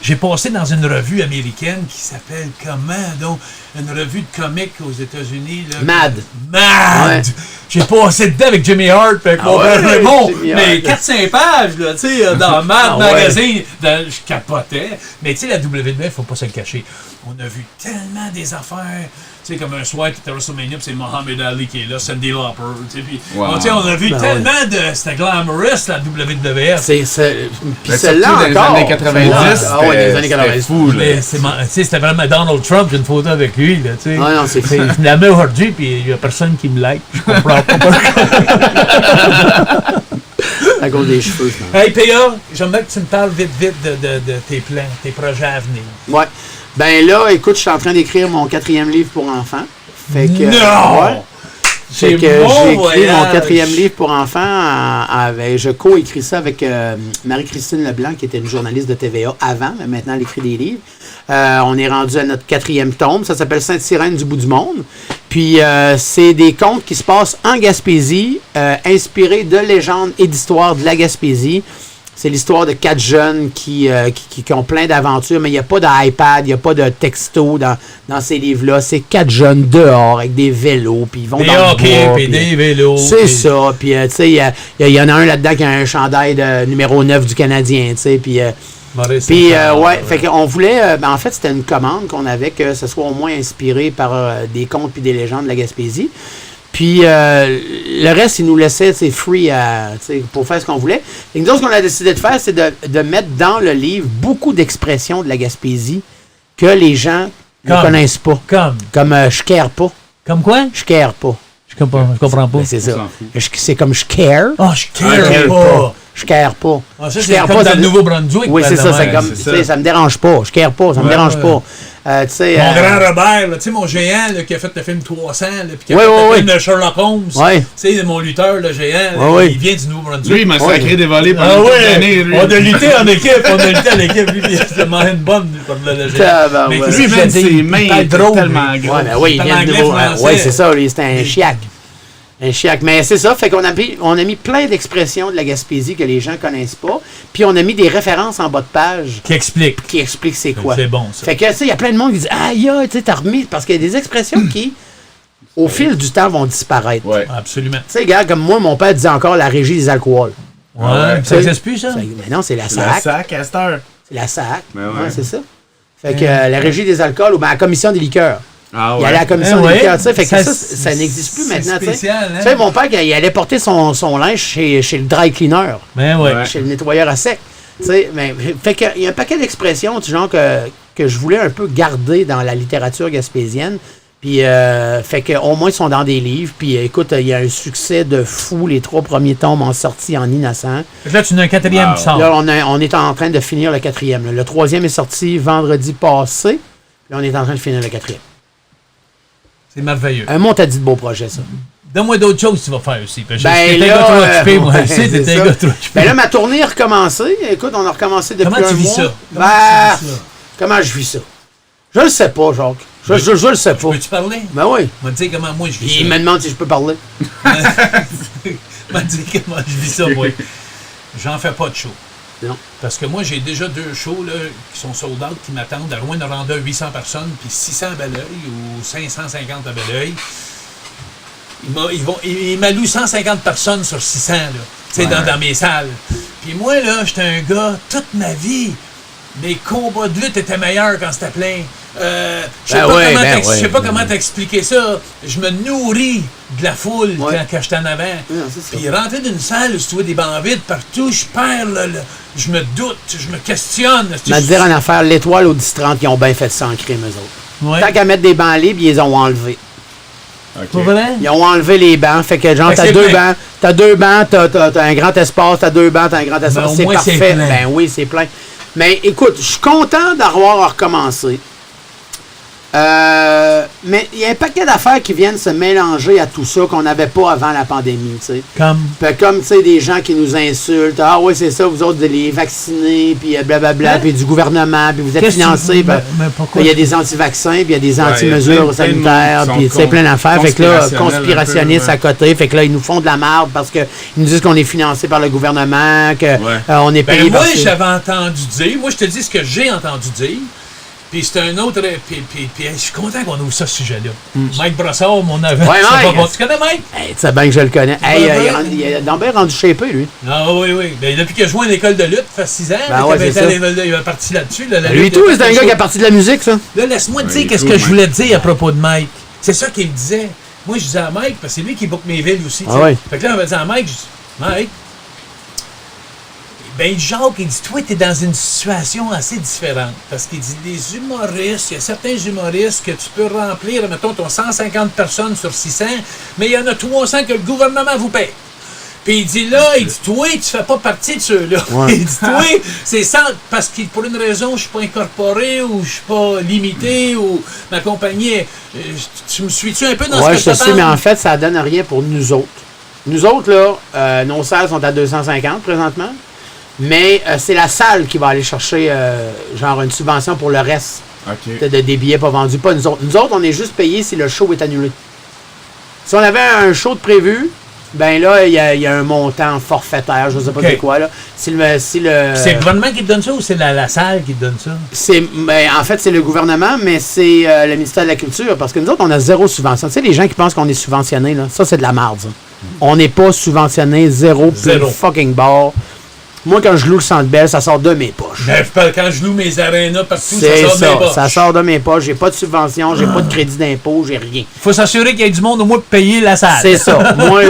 j'ai passé dans une revue américaine qui s'appelle comment, donc? Une revue de comics aux États-Unis. Là, Mad! Ouais. J'ai passé dedans avec Jimmy Hart, avec mon frère Raymond. Mais 4-5 pages, là, tu sais, dans Mad Magazine. Je capotais. Mais tu sais, la WWF, faut pas se le cacher. On a vu tellement des affaires. Tu Tu sais, comme un soir, t'étais à WrestleMania, puis c'est Muhammad Ali qui est là, Cyndi Lauper, tu sais, puis Wow. tu sais, on a vu Ben tellement de... C'était glamorous, la WWF. Puis Ben, celle-là surtout dans les encore. années 90, Ah ouais, dans les années c'était 90. fou, là. Mais c'est tu sais, c'était vraiment Donald Trump, j'ai une photo avec lui, là, tu sais. Ah non, c'est fou. Je me la mets aujourd'hui, puis il n'y a personne qui me like. Je comprends pas. À cause des cheveux, je pense. Hey, PA, j'aimerais que tu me parles vite de tes plans, tes projets à venir. Ouais. Ben là, écoute, je suis en train d'écrire mon 4e livre pour enfants. Fait que, Non! ouais. C'est Fait que j'ai écrit voyage. mon 4e livre pour enfants. Je co-écris ça avec Marie-Christine Leblanc, qui était une journaliste de TVA avant, mais maintenant elle écrit des livres. On est rendu à notre 4e tome. Ça s'appelle Sainte-Sirène du bout du monde. Puis c'est des contes qui se passent en Gaspésie, inspirés de légendes et d'histoires de la Gaspésie. C'est l'histoire de 4 jeunes qui ont plein d'aventures, mais il n'y a pas d'iPad, il n'y a pas de texto dans ces livres-là. C'est 4 jeunes dehors avec des vélos, puis ils vont Des dans le hockey, bois, puis puis des vélos. c'est puis- ça. Puis, tu sais, il y en a un là-dedans qui a un chandail de numéro 9 du Canadien, tu sais. Puis, Maurice, puis c'est ouais, fait qu'on voulait... en fait, c'était une commande qu'on avait que ce soit au moins inspiré par des contes puis des légendes de la Gaspésie. Puis le reste, ils nous laissaient free pour faire ce qu'on voulait. Et nous autres, ce qu'on a décidé de faire, c'est de mettre dans le livre beaucoup d'expressions de la Gaspésie que les gens ne Comme? connaissent pas. Comme je care pas. Comme quoi? Je care pas. Je comprends pas. Ben, c'est ça. s'en fout. C'est comme je care. Ah, je Je care care pas. pas. Je care pas. Ah, ça, Je c'est care comme pas, dans ça le me- Nouveau-Brunswick. Oui, c'est ça. C'est ouais. comme, c'est tu ça. sais, ça me dérange pas. Je care pas. Ça me Ouais, dérange ouais. pas. Tu sais, Mon grand Robert, là, tu sais, mon géant là, qui a fait le film 300, là, puis qui a Ouais, fait ouais, le ouais. film de Sherlock Holmes. Ouais. Tu sais, mon lutteur, le géant, là, Ouais, ouais. il vient du Nouveau-Brunswick. Lui, il m'a sacré des volets pendant Ah toute ouais, l'année. lui. on a lutté en équipe, à l'équipe, lui, c'est une bonne pour le géant. Tabarouette. Mais Lui, qu'est-ce Lui, que même j'ai dit? ses Il mains parle étaient drôle, tellement lui. grosses. Ouais, ben oui, il Parle vient de anglais, nouveau. français. Oui, c'est ça, lui, c'était un chiac. Un chiac. Mais c'est ça, fait qu'on a mis plein d'expressions de la Gaspésie que les gens connaissent pas. Puis on a mis des références en bas de page Qui explique. qui expliquent c'est quoi. C'est bon, ça. Fait que, tu sais, il y a plein de monde qui dit aïe, tu sais, t'as remis. Parce qu'il y a des expressions qui, au fil du temps, vont disparaître. Ouais. Absolument. Tu sais, gars, comme moi, mon père disait encore la régie des alcools. Ouais, ouais. ça n'existe plus, ça? Mais non, c'est la La SAC. sac à cette heure. C'est la SAC. Ben ouais. Ouais, c'est ça. Fait que la régie des alcools ou ben, la commission des liqueurs. Ah Il y a la commission Eh des ouais. liqueurs, tu sais. Fait que Ça, ça n'existe plus c'est maintenant, tu sais. spécial, hein? Tu sais, mon père, il allait porter son linge chez le dry cleaner, Ben ouais. Ouais. chez le nettoyeur à sec. Tu sais, mais fait que, il y a un paquet d'expressions, du genre que je voulais un peu garder dans la littérature gaspésienne. Puis, fait que au moins, ils sont dans des livres. Puis, écoute, il y a un succès de fou. Les 3 premiers tomes ont sorti en innocent. Fait que là, tu en as un quatrième Wow. qui sort. Là, on est en train de finir le 4e. là. Le 3e est sorti vendredi passé. Là, on est en train de finir le 4e. C'est merveilleux. Un montadi de beau projet, ça. Donne-moi d'autres choses que tu vas faire aussi. Parce que Ben t'es un là, gars trop occupé, moi. ouais, Je sais, c'est t'es ça. un gars trop occupé. Ben là, ma tournée a recommencé. Écoute, on a recommencé depuis Comment un tu vis mois. ça? Ben, comment je vis ça? Je le sais pas, Jacques. Je le sais pas. Peux-tu parler? Ben oui. M'a dit comment moi je vis Il ça. me demande si je peux parler. M'a dit comment je vis ça, moi. J'en fais pas de show. Non. Parce que moi, j'ai déjà 2 shows là, qui sont sold out, qui m'attendent à loin de rendre 800 personnes, puis 600 à Belleuil ou 550 à Belleuil. Il m'alloue 150 personnes sur 600, là, tu sais, dans mes salles. Puis moi, là, j'étais un gars, toute ma vie, mes combats de lutte étaient meilleurs quand c'était plein. Je sais pas comment t'expliquer ça. Je me nourris de la foule Ouais. quand j'étais en avant. Non, c'est ça. Puis rentrer d'une salle où tu vois des bancs vides partout, je perds, je me doute, je me questionne. Je vais te dire en affaire, l'étoile au 10-30, ils ont bien fait ça en crime, eux autres. Ouais. Tant qu'à mettre des bancs libres, ils les ont enlevés. Pas vrai? Ils ont enlevé les bancs. Fait que genre, Fait que t'as c'est 2 plein. bancs, t'as 2 bancs, t'as un grand espace, t'as 2 bancs, t'as un grand espace. au C'est moins, c'est parfait. plein. Ben oui, c'est plein. Mais écoute, je suis content d'avoir recommencé. Mais il y a un paquet d'affaires qui viennent se mélanger à tout ça qu'on n'avait pas avant la pandémie, tu sais. Comme, tu sais, des gens qui nous insultent. Ah oui, c'est ça, vous autres, les vaccinés, puis blablabla, Hein? puis du gouvernement, puis vous êtes Qu'est-ce que financés. tu- puis mais pourquoi? il y a des anti-vaccins, puis il y a des il y a anti-mesures plein de sanitaires, monde puis qui tu sais, plein d'affaires. Fait que là, conspirationnels conspirationnistes un peu, à côté. Fait que là, ils nous font de la merde parce qu'ils nous disent qu'on est financé par le gouvernement, qu'on est payé Ben par... moi, j'avais entendu dire, moi je te dis ce que j'ai entendu dire, puis c'est un autre, puis je suis content qu'on ouvre ça, ce sujet-là. Mike Brossard, mon avant. Ouais, Mike. Tu connais Mike? Hey, tu sais bien que je le connais. Hey, il est donc bien rendu shapé, lui. Ah oui, oui. Ben, depuis qu'il a joué à l'école de lutte, ça fait 6 ans, Ben là, ouais, qu'il avait c'est été ça. à l'école il est parti là-dessus. Là, la Lui lutte, tout, il a c'est un fait gars chaud. qui a parti de la musique, ça. Là, laisse-moi te Ouais, dire il qu'est-ce est que cool, je voulais dire à propos de Mike. C'est ça qu'il disait. Moi, je disais à Mike, parce que c'est lui qui book mes villes aussi. Ah ouais. Fait que là, on va dire à Mike, je dis, Mike, ben Jacques, il dit, toi, t'es dans une situation assez différente. Parce qu'il dit, les humoristes, il y a certains humoristes que tu peux remplir, mettons, ton 150 personnes sur 600, mais il y en a 300 que le gouvernement vous paye. Puis il dit là, il dit, toi, tu fais pas partie de ceux-là. Ouais. Il dit, toi, c'est ça, parce que pour une raison, je suis pas incorporé ou je suis pas limité ou ma compagnie, tu me suis-tu un peu dans Ouais, ce que je te suis, mais en fait, ça donne rien pour nous autres. Nous autres, là, nos salles sont à 250 présentement, mais c'est la salle qui va aller chercher, genre, une subvention pour le reste des billets pas vendus, pas nous autres. Nous autres, on est juste payés si le show est annulé. Si on avait un show de prévu, ben là, il y a un montant forfaitaire, je ne sais pas c'est quoi, là. C'est le gouvernement qui te donne ça ou c'est la salle qui te donne ça? En fait, c'est le gouvernement, mais c'est le ministère de la Culture, parce que nous autres, on a zéro subvention. Tu sais, les gens qui pensent qu'on est subventionné, là, ça, c'est de la merde, ça. On n'est pas subventionné, zéro. Fucking bar. Moi, quand je loue le Centre Bell, ça sort de mes poches. Quand je loue mes arénas partout, c'est ça sort de mes poches. Ça sort de mes poches. J'ai pas de subvention, j'ai pas de crédit d'impôt, j'ai rien. Il faut s'assurer qu'il y ait du monde au moins pour payer la salle. C'est ça. Moi,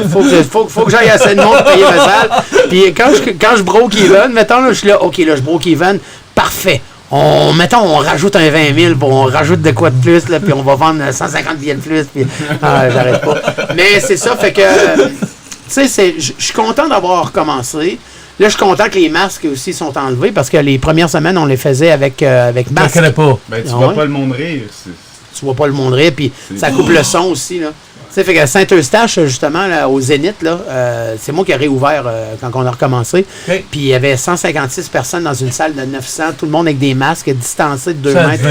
faut que j'aille assez de monde pour payer ma salle. Puis quand je broke even, mettons, là, je suis là, OK, là, je broke even, parfait. On rajoute un 20 000, puis on rajoute de quoi de plus, là, puis on va vendre 150 billets de plus, puis j'arrête pas. Mais c'est ça, fait que, tu sais, je suis content d'avoir recommencé. Là, je suis content que les masques aussi sont enlevés, parce que les premières semaines, on les faisait avec masque. Pas. Ben, tu vois pas le monde rire. Tu vois pas le monde rire, puis ça coupe le son aussi, là. Tu sais, fait que Saint-Eustache, justement, là, au Zénith, là, c'est moi qui ai réouvert quand on a recommencé. Okay. Puis il y avait 156 personnes dans une salle de 900, tout le monde avec des masques, distancés de 2 mètres.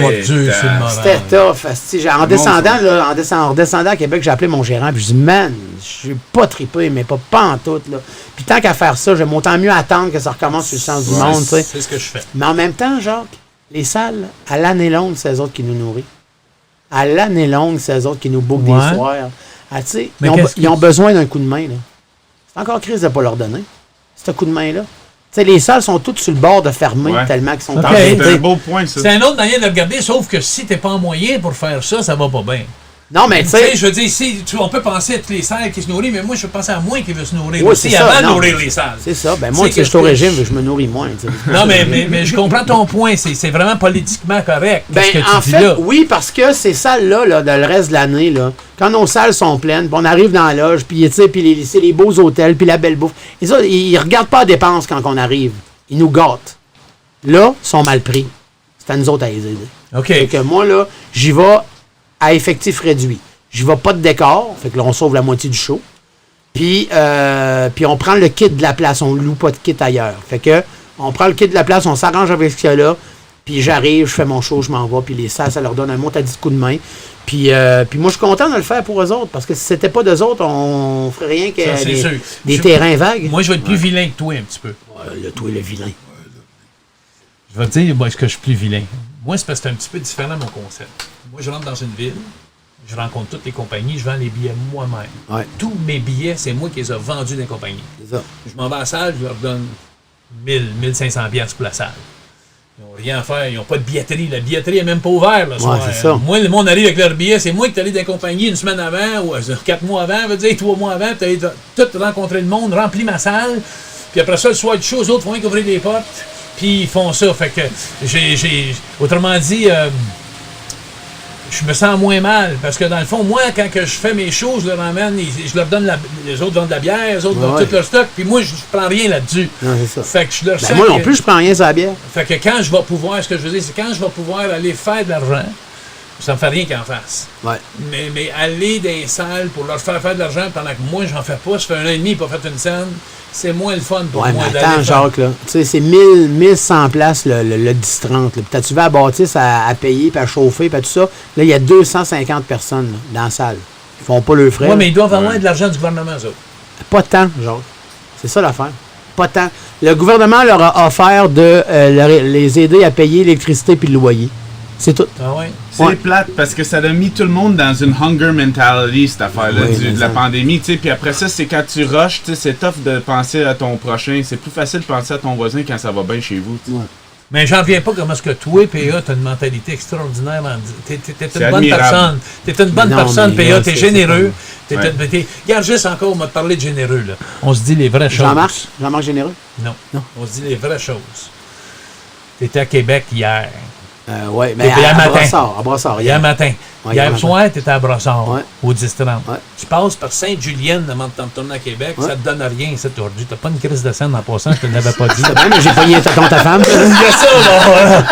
C'était tough. En redescendant à Québec, j'ai appelé mon gérant, puis je dis, man, je suis pas trippé, mais pas en tout, là. Puis tant qu'à faire ça, j'aime autant mieux attendre que ça recommence sur le sens du monde, tu sais. C'est ce que je fais. Mais en même temps, Jacques, les salles, à l'année longue, c'est eux autres qui nous nourrissent. À l'année longue, c'est eux autres qui nous bookent des soirs. Ah, tu sais, ils ont besoin d'un coup de main, là. C'est encore crise de ne pas leur donner, ce coup de main-là. Tu sais, les salles sont toutes sur le bord de fermer tellement qu'ils sont en C'est un beau point, ça. C'est un autre moyen de regarder, sauf que si t'es pas en moyen pour faire ça, ça va pas bien. Non, mais tu sais, je veux dire, ici, on peut penser à toutes les salles qui se nourrissent, mais moi, je pense à moi qui veut se nourrir oui, aussi avant de nourrir les salles. C'est ça. Ben moi, tu sais, je suis au régime, je me nourris moins. Non, mais je comprends ton point. C'est vraiment politiquement correct. Ben, en fait, oui, parce que ces salles-là, là, dans le reste de l'année, là, quand nos salles sont pleines, puis on arrive dans la loge, puis c'est les beaux hôtels, puis la belle bouffe. Et ça, ils regardent pas la dépense quand on arrive. Ils nous gâtent. Là, ils sont mal pris. C'est à nous autres à les aider. OK. Fait que moi, là, j'y vais à effectif réduit. J'y vais pas de décor, fait que là, on sauve la moitié du show. Puis on prend le kit de la place, on loue pas de kit ailleurs. Fait que on prend le kit de la place, on s'arrange avec ce qu'il y a là, puis j'arrive, je fais mon show, je m'en vais, puis les salles, ça leur donne un monte à 10 coups de main. Puis moi, je suis content de le faire pour eux autres, parce que si c'était pas d'eux autres, on ferait rien que des terrains vagues. Moi, je vais être plus vilain que toi, un petit peu. Toi, le vilain. Je vais te dire, est-ce que je suis plus vilain? Moi, c'est parce que c'est un petit peu différent mon concept. Moi, je rentre dans une ville, je rencontre toutes les compagnies, je vends les billets moi-même. Ouais. Tous mes billets, c'est moi qui les ai vendus dans les compagnies. C'est ça. Je m'en vais à la salle, je leur donne 1500 piastres pour la salle. Ils n'ont rien à faire, ils n'ont pas de billetterie. La billetterie n'est même pas ouverte. Là, ouais, c'est ça. Moi, le monde arrive avec leur billet, c'est moi qui t'allais dans la compagnie une semaine avant, ou 4 mois avant, veut dire 3 mois avant, tu as tout rencontré le monde, rempli ma salle, puis après ça, le soir du show, les autres font rien qu'ouvrir les portes, puis ils font ça. Fait que autrement dit, je me sens moins mal, parce que dans le fond, moi, quand que je fais mes shows, je leur emmène, je leur donne les autres vendent de la bière, les autres vendent tout leur stock, puis moi, je prends rien là-dessus. Non, c'est ça. Fait que je leur moi non plus, je prends rien sur la bière. Fait que quand je vais pouvoir, ce que je veux dire, c'est quand je vais pouvoir aller faire de l'argent, ça me fait rien qu'ils en fassent. Ouais. Mais aller dans les salles pour leur faire de l'argent pendant que moi, j'en fais pas, ça fait 1 an et demi, pas fait une scène, c'est moins le fun pour moi. Mais attends, Jacques, là, tu sais, c'est 1100 places le 10-30. Puis tu vas à bâtisse à payer, puis à chauffer, puis tout ça. Là, il y a 250 personnes là, dans la salle. Ils font pas le frais. Oui, mais ils doivent avoir de l'argent du gouvernement, ça. Pas tant, Jacques. C'est ça l'affaire. Pas tant. Le gouvernement leur a offert de les aider à payer l'électricité puis le loyer. C'est tout. Ah ouais? C'est plate parce que ça a mis tout le monde dans une hunger mentality, cette affaire-là, de la pandémie. Puis après ça, c'est quand tu rushes, c'est tough de penser à ton prochain. C'est plus facile de penser à ton voisin quand ça va bien chez vous. Ouais. Mais j'en viens pas comment est-ce que toi, PA, t'as une mentalité extraordinaire. T'es une bonne admirable. personne. T'es une bonne Non, personne, mais PA. là, T'es c'est généreux. Ouais. Regarde juste encore, on m'a parlé de généreux, là. On se dit les vraies choses. Jean-Marc Généreux? Non. Non. On se dit les vraies choses. T'étais à Québec hier. Oui, mais T'étais à matin. À Brossard. Hier matin. Ouais, Hier hier soir, t'étais à Brossard, Ouais. au 10-30. Ouais. Tu passes par Sainte-Julienne avant de t'en retourner à Québec, Ouais. ça te donne rien, cette aujourd'hui. T'as pas une crise de scène en passant, je te l'avais pas dit. Ouais, mais j'ai pogné ta femme.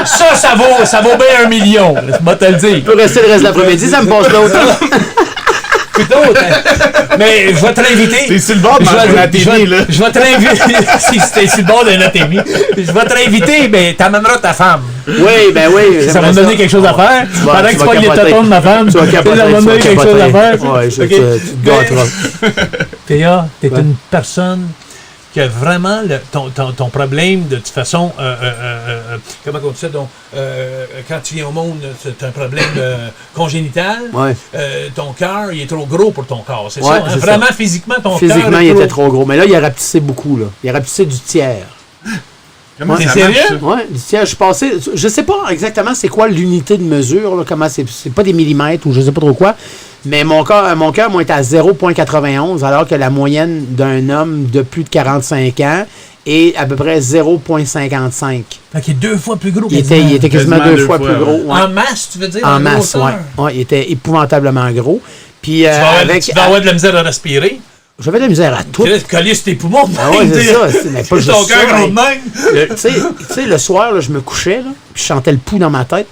Ça vaut bien 1 million. Laisse-moi te le dire. Je peux rester le reste de l'après-midi, ça me passe l'autre. Mais je vais te l'inviter. T'es sur le bord de manger la télé, là. Je vais te l'inviter. Si c'était sur le bord de notre ami. Je vais te l'inviter, mais t'amèneras ta femme. Oui, ben oui. Ça va me donner quelque chose à faire. vas- Pendant tu que tu vas pognes les capoter. tétons de ma femme, Tu vas capoter, ça va me tu vas donner quelque chose à capoter. faire. Ouais, Ok. tu te gâteras. Théa, t'es Ouais. une personne qui a vraiment ton problème de toute façon, comment on dit ça, donc, quand tu viens au monde, c'est un problème congénital. Ouais. Ton cœur, il est trop gros pour ton corps, c'est Ouais, ça? Hein? c'est Vraiment, ça. physiquement, ton cœur Physiquement, est il trop... était trop gros. Mais là, il a rapetissé beaucoup, là. Il a rapetissé du tiers. Comment T'es ça sérieux? marche, ça? Oui, du tiers. Je suis passé. Je sais pas exactement c'est quoi l'unité de mesure, là, comment c'est pas des millimètres ou je sais pas trop quoi. Mais mon cœur, moi, est à 0,91, alors que la moyenne d'un homme de plus de 45 ans est à peu près 0,55. Fait qu'il est 2 fois plus gros. Il était quasiment Quasiment 2 deux fois fois, plus gros. ouais. ouais. En masse, tu veux dire? En masse, grosseur? oui. Ouais, il était épouvantablement gros. Puis Tu vas avec. avoir de la misère à respirer. J'avais de la misère à tout. Tu laisses coller sur tes poumons. Ah ouais, c'est ça. Mais pas C'est ton juste cœur ça, gros de mais- même. Tu sais, le soir, là, je me couchais, là, puis je chantais le pouls dans ma tête.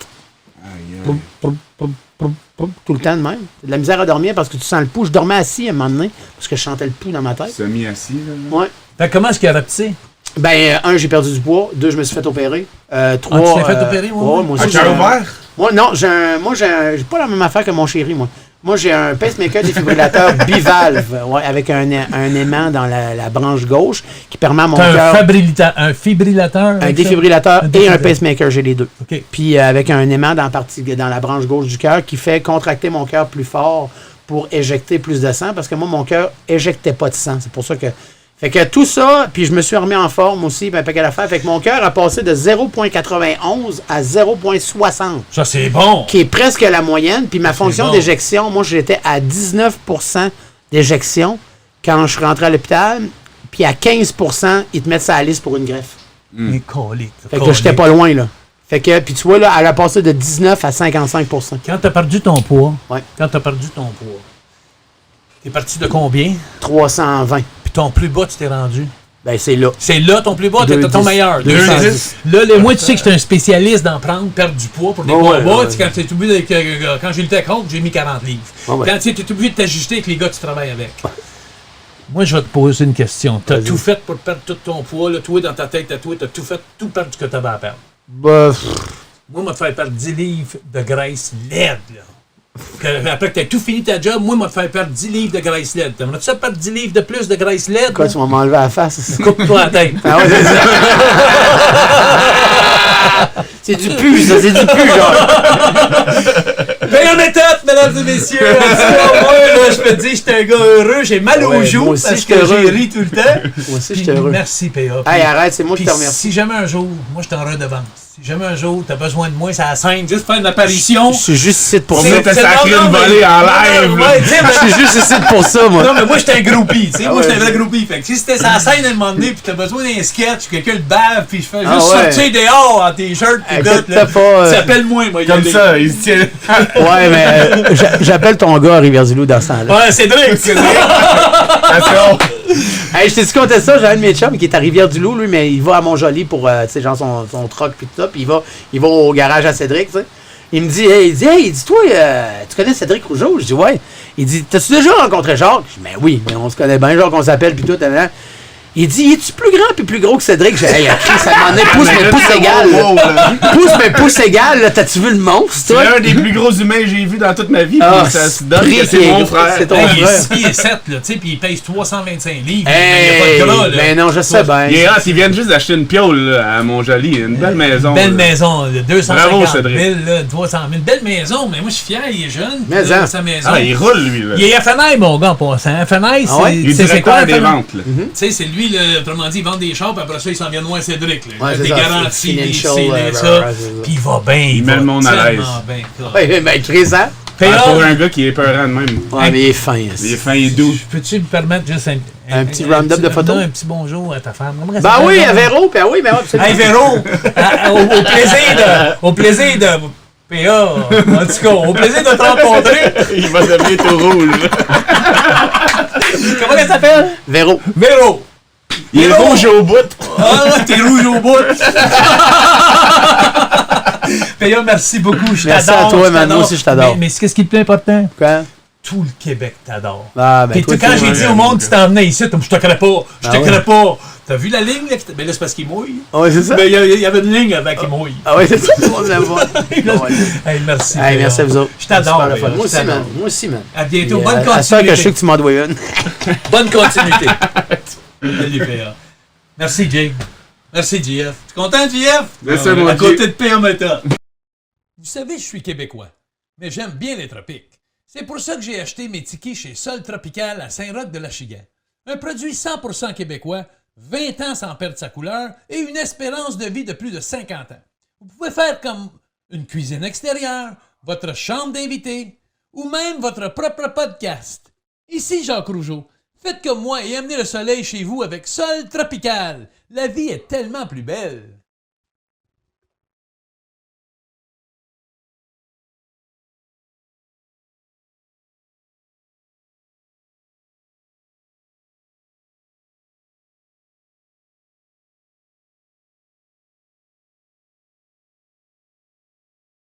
Poum, poum, poum, poum, poum, tout le temps de même. J'ai de la misère à dormir parce que tu sens le pouls. Je dormais assis à un moment donné parce que je chantais le pouls dans ma tête. Semi-assis, là. Ouais. Fait que comment est-ce qu'il a rapetissé? Ben, j'ai perdu du poids. 2, je me suis fait opérer. 3, tu t'es fait opérer, moi? Ouais, moi Un aussi. cœur ouvert? Moi, non, j'ai pas la même affaire que mon chéri, moi. Moi, j'ai un pacemaker défibrillateur bivalve, ouais, avec un aimant dans la branche gauche qui permet à mon T'as cœur. un fibrillateur? Un avec ça? défibrillateur Un et un défibrillateur. pacemaker, j'ai les deux. OK. Puis avec un aimant dans la branche gauche du cœur qui fait contracter mon cœur plus fort pour éjecter plus de sang, parce que moi, mon cœur éjectait pas de sang. C'est pour ça que... Fait que tout ça, puis je me suis remis en forme aussi, puis un paquet d'affaires. Fait que mon cœur a passé de 0,91 à 0,60, Ça, c'est bon. qui est presque la moyenne. Puis ma fonction bon. d'éjection, moi, j'étais à 19% d'éjection quand je suis rentré à l'hôpital, puis à 15%, ils te mettent ça à la liste pour une greffe. Mais colique. Fait que j'étais pas loin, là. Fait que, puis tu vois, là, elle a passé de 19 à 55%. Quand t'as perdu ton poids, Ouais. t'es parti de combien? 320. Puis ton plus bas, tu t'es rendu? Ben, c'est là. C'est là ton plus bas, t'es 210. ton meilleur. 210. Là, moi, tu sais que j'étais un spécialiste d'en prendre, perdre du poids pour des Ouais, combats. ouais. Tu sais, quand t'es obligé quand j'ai lutté contre, j'ai mis 40 livres. Ouais. Quand tu es obligé de t'ajuster avec les gars que tu travailles avec. Moi, je vais te poser une question. T'as Vas-y. tout fait pour perdre tout ton poids, là, toi, dans ta tête, à toi, t'as tout fait, tout perdre ce que t'avais à perdre. Bah, Moi, m'a te faire perdre 10 livres de graisse laide, là. Après que t'as tout fini ta job, moi, m'a te faire perdre 10 livres de graisse laide. T'aimerais-tu ça perdre 10 livres de plus de graisse laide? quoi, tu vas m'enlever à la face? Coupe-toi la tête. Ah ouais, c'est ça. C'est du pu, ça, c'est du pu, genre. Meilleure méthode, mesdames et messieurs! En tout cas, moi, là, je me dis, j'étais un gars heureux, j'ai mal aux Ouais, joues moi aussi, parce j'étais que heureux. j'ai ri tout le temps. Moi aussi, Puis j'étais heureux. merci, P.A. Hey, arrête, c'est moi qui Puis te remercie. si jamais un jour, moi, je t'en redevance. Si jamais un jour, t'as besoin de moi, c'est à la scène, juste faire une apparition. Je suis juste ici pour C'est- ça. t'as sacré une volée en live, là. Ouais, tu sais, Je suis juste ici pour ça, moi. non, mais moi, j'étais un groupie, tu sais. Ah Moi, ouais, j'étais un vrai c'est- groupie. Fait que si c'était sa scène à un moment donné, puis t'as besoin d'un sketch, quelqu'un le bave, puis je fais Ah juste ouais. sortir dehors en t-shirt, puis Écoute, tout, là. t'as pas, Tu appelles moi, moi. Comme ça, il se tient. Ouais, mais j'appelle ton gars à Rivière-du-Loup dans ce temps-là. Ouais, Cédric. Attention. Hey, je t'ai dit compté ça, j'ai un de mes chums qui est à Rivière-du-Loup, lui, mais il va à Mont-Joli pour, tu sais, genre son truck pis tout ça, puis il va au garage à Cédric, tu sais. Il me dit, hey, dis-toi, tu connais Cédric Rougeau? Je dis, ouais. Il dit, t'as-tu déjà rencontré Jacques? Je dis, ben oui, mais on se connaît bien, Jacques, on s'appelle, puis tout, là. Il dit, es-tu plus grand puis plus gros que Cédric? J'ai dit, hey, Chris, ça m'en est pouce, mais pouce égal. Wow, là. Pouce, mais pouce égal, là. T'as-tu vu le monstre, C'est toi? l'un des plus gros humains que j'ai vu dans toute ma vie. Ah, Puis ça se donne Cédric que c'est est mon gros, frère. c'est ton Hey, il est frère. 6 pieds 7, là, tu sais, puis il pèse 325 livres. il n'y a Hey, pas de gras, là. ben non, je sais bien. Il est hot, ils viennent juste d'acheter une piole là, à Mont-Joli, une belle maison. Belle là. maison, là, 250 Bravo, 000, Cédric. là, 300 000. Belle maison, mais moi, je suis fier, il est jeune. Mais là, hein. sa maison. Ah, il roule lui là. Il est FNI, mon gars, en passant. FNI, Ah ouais? Il est c'est quoi directeur des FNI? ventes là. Tu sais, c'est lui lui, autrement dit, il vend des chars, puis après ça, il s'en vient de loin Cédric. Là. Ouais, Des c'est ça, garanties, des financial, CD, ça. ouais, c'est ça. Puis il va bien. Il met va le monde à l'aise. tellement bien. Ouais, ben, Chris, hein? Pour un gars qui est peurant de même. Ouais, mais il est fin. Il est fin et doux. Peux-tu me permettre juste Un petit round-up de photos? Un petit bonjour à ta femme. Ben oui, à Véro, ben oui, ben absolument. Hey Véro, au plaisir de PA, en tout cas, au plaisir de te rencontrer. Il va devenir tout rouge. Comment elle s'appelle? Véro. Véro. Il est Véro. rouge au bout. Ah, t'es rouge au bout. PA, merci beaucoup. Je Merci t'adore. à toi, je man. Moi t'adore. aussi, je t'adore. Mais qu'est-ce qui est le plus important? Quoi? Tout le Québec t'adore. Ah, ben, Puis toi, quand j'ai dit au monde que tu t'en venais ici, je te connais pas. Je te Ah ouais. connais pas. T'as vu la ligne? Là? Ben là, c'est parce qu'il mouille. Ouais, c'est ça? Ben, il y avait une ligne avant qu'il mouille. Ah ouais, c'est ça, tout le monde l'aime pas. Hey, merci. Hey, merci à vous autres. Je t'adore. Super le fun. Léa, Moi je aussi, man. t'adore. Moi aussi, man. À bientôt. Et, Bonne à ça que je sais continuité. que tu m'en dois une. Bonne continuité. Salut, PA. Merci, Jake. Merci, JF. Tu es content, JF? Merci, moi, À côté de PA maintenant. Vous savez, je suis québécois, mais j'aime bien les tropiques. C'est pour ça que j'ai acheté mes tickets chez Sol Tropical à Saint-Roch-de-l'Achigan. Un produit 100% québécois, 20 ans sans perdre sa couleur et une espérance de vie de plus de 50 ans. Vous pouvez faire comme une cuisine extérieure, votre chambre d'invité ou même votre propre podcast. Ici Jacques Rougeau. Faites comme moi et amenez le soleil chez vous avec Sol Tropical. La vie est tellement plus belle.